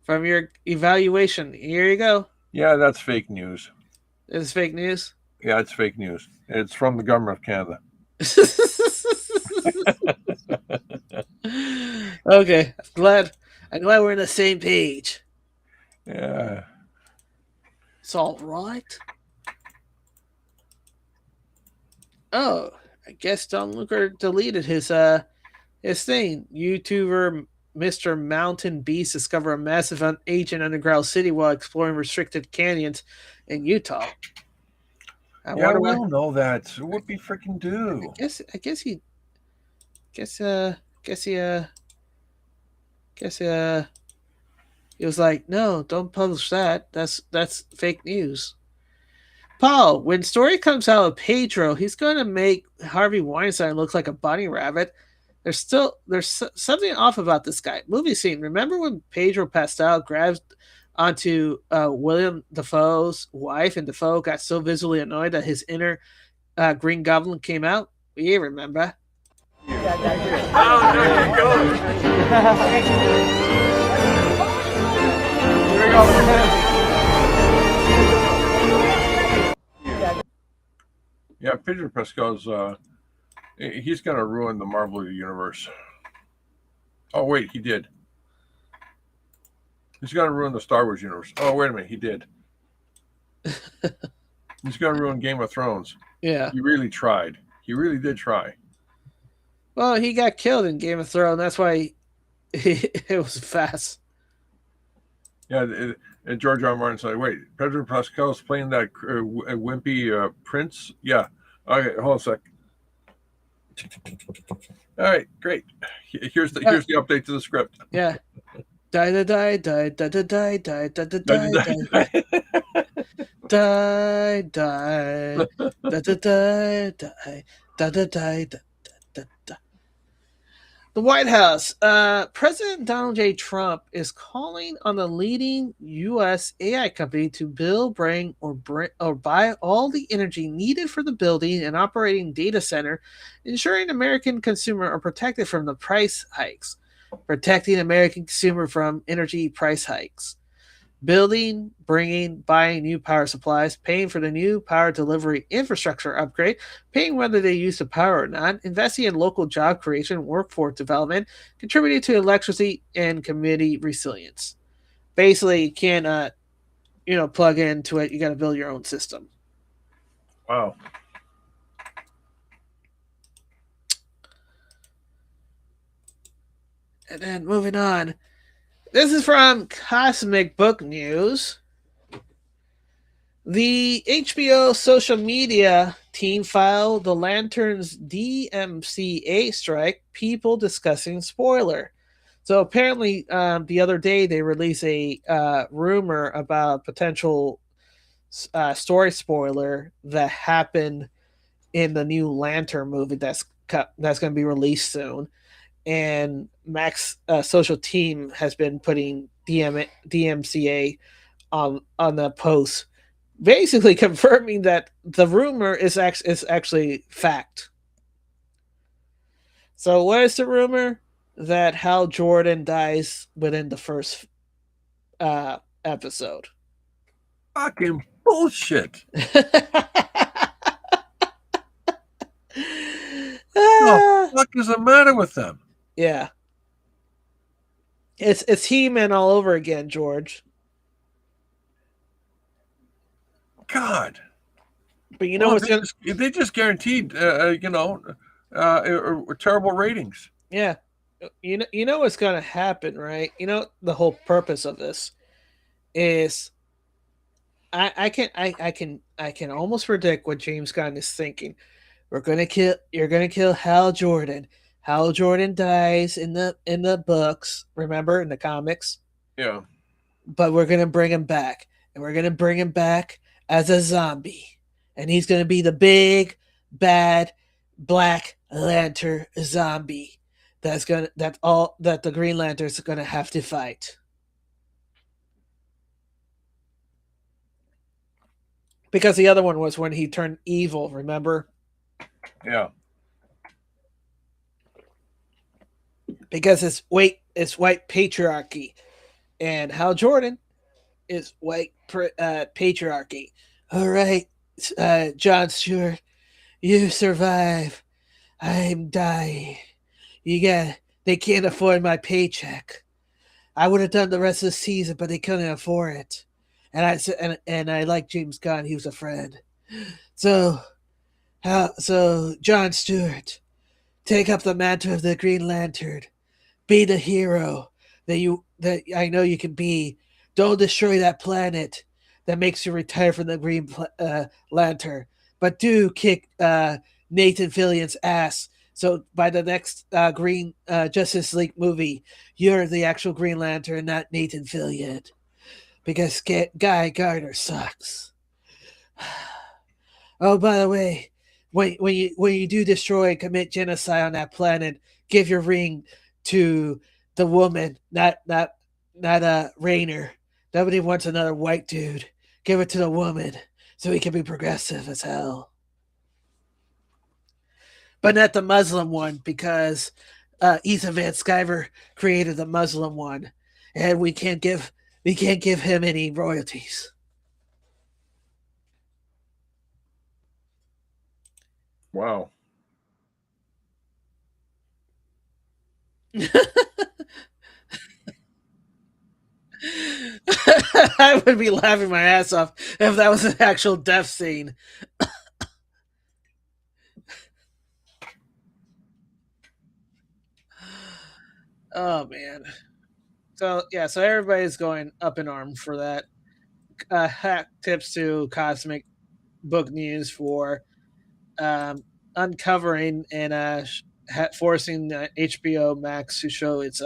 From your evaluation. Here you go. Yeah, that's fake news. It's fake news? Yeah, it's fake news. It's from the government of Canada. Okay. I'm glad we're on the same page. Yeah. It's all right. Oh, I guess Don Luker deleted his thing. YouTuber Mr. Mountain Beast discovered a massive ancient underground city while exploring restricted canyons in Utah. We don't know that. So what we freaking do? I guess he was like, no, don't publish that. That's fake news. Paul, when story comes out of Pedro, he's going to make Harvey Weinstein look like a bunny rabbit. There's something off about this guy. Movie scene. Remember when Pedro Pascal grabbed onto William Dafoe's wife, and Dafoe got so visibly annoyed that his inner Green Goblin came out? We remember. Oh, there you go. Here we go. Yeah, Pedro Pascal's he's gonna ruin the Marvel universe. Oh wait, he did. He's gonna ruin the Star Wars universe. Oh wait a minute, he did. He's gonna ruin Game of Thrones. Yeah. He really tried. He really did try. Well, he got killed in Game of Thrones. That's why it was fast. Yeah, and George R. R. Martin's like, wait, Pedro Pascal's playing that wimpy prince? Yeah. Okay, hold on a sec. All right, great. Here's the update to the script. Yeah. Die, die, die, die, die, die, die, die, die, die, die, die, die, die, die, die, die. The White House. President Donald J. Trump is calling on the leading U.S. AI company to build, bring, or buy all the energy needed for the building and operating data center, ensuring American consumer are protected from the price hikes. Protecting American consumer from energy price hikes. Building, bringing, buying new power supplies, paying for the new power delivery infrastructure upgrade, paying whether they use the power or not, investing in local job creation, workforce development, contributing to electricity and community resilience. Basically, you cannot, plug into it. You got to build your own system. Wow. And then moving on. This is from Cosmic Book News. The HBO social media team filed the Lantern's DMCA strike, people discussing spoiler. So apparently, the other day they released a rumor about potential story spoiler that happened in the new Lantern movie that's going to be released soon. And Mac's social team has been putting DMCA on the post, basically confirming that the rumor is actually fact. So what is the rumor? That Hal Jordan dies within the first episode. Fucking bullshit. What the fuck is the matter with them? Yeah. It's He-Man all over again, George. God. But you know what's they just guaranteed terrible ratings. Yeah. You know what's gonna happen, right? You know the whole purpose of this is I can almost predict what James Gunn is thinking. You're gonna kill Hal Jordan. Hal Jordan dies in the books, remember, in the comics. Yeah. But we're gonna bring him back. And we're gonna bring him back as a zombie. And he's gonna be the big, bad, Black Lantern zombie that the Green Lanterns are gonna have to fight. Because the other one was when he turned evil, remember? Yeah. Because it's white patriarchy, and Hal Jordan is white patriarchy. All right, John Stewart, you survive. I'm dying. They can't afford my paycheck. I would have done the rest of the season, but they couldn't afford it. And I said, and I like James Gunn. He was a friend. So John Stewart, take up the mantle of the Green Lantern. Be the hero that I know you can be. Don't destroy that planet that makes you retire from the Green Lantern. But do kick Nathan Fillion's ass. So by the next Green Justice League movie, you're the actual Green Lantern, not Nathan Fillion. Because Guy Gardner sucks. Oh, by the way, when you do destroy and commit genocide on that planet, give your ring to the woman, not Rainer. Nobody wants another white dude. Give it to the woman so he can be progressive as hell. But not the Muslim one, because Ethan Van Sciver created the Muslim one, and we can't give him any royalties. Wow. I would be laughing my ass off if that was an actual death scene. Oh man. So yeah, so everybody's going up in arms for that. Hack tips to Cosmic Book News for uncovering and forcing HBO Max to show its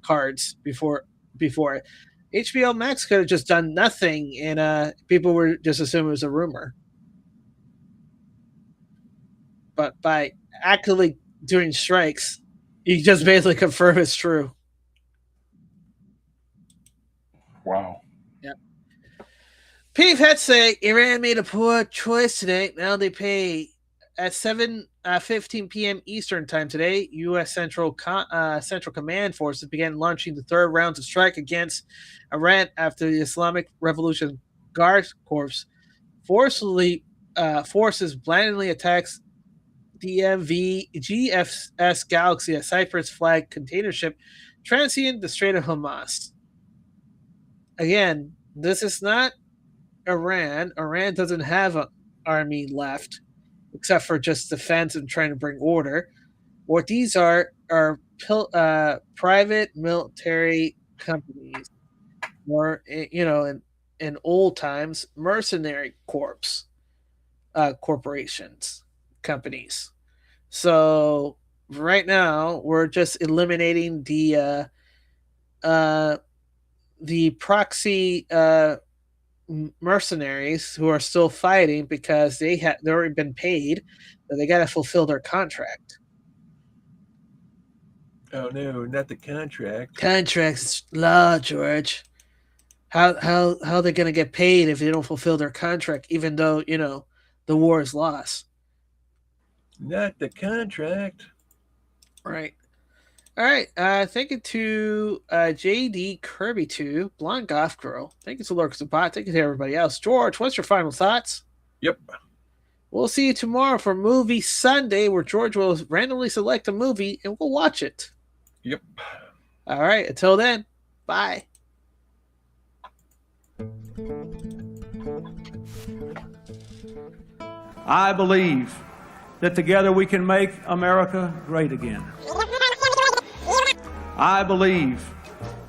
cards before it. HBO Max could have just done nothing, and people were just assuming it was a rumor. But by actively doing strikes, you just basically confirm it's true. Wow. Yeah. Pete say Iran made a poor choice today. Now they pay at 7:15 p.m. Eastern time today. U.S. Central Command Forces began launching the third round of strike against Iran after the Islamic Revolution Guard Corps forces blatantly attacks DMV GFS Galaxy, a Cyprus flag container ship, transiting the Strait of Hormuz. Again, this is not Iran. Iran doesn't have an army left, except for just defense and trying to bring order. What these are private military companies, or in old times, mercenary corporations, companies. So right now we're just eliminating the proxy mercenaries who are still fighting because they've already been paid, but they got to fulfill their contract. Oh no, not the contract. Contracts law, George. How are they going to get paid if they don't fulfill their contract, even though the war is lost? Not the contract. Right. All right. Thank you to JD Kirby 2, Blonde Goth Girl. Thank you to Lurks the Bot. Thank you to everybody else. George, what's your final thoughts? Yep. We'll see you tomorrow for Movie Sunday, where George will randomly select a movie and we'll watch it. Yep. All right. Until then, bye. I believe that together we can make America great again. I believe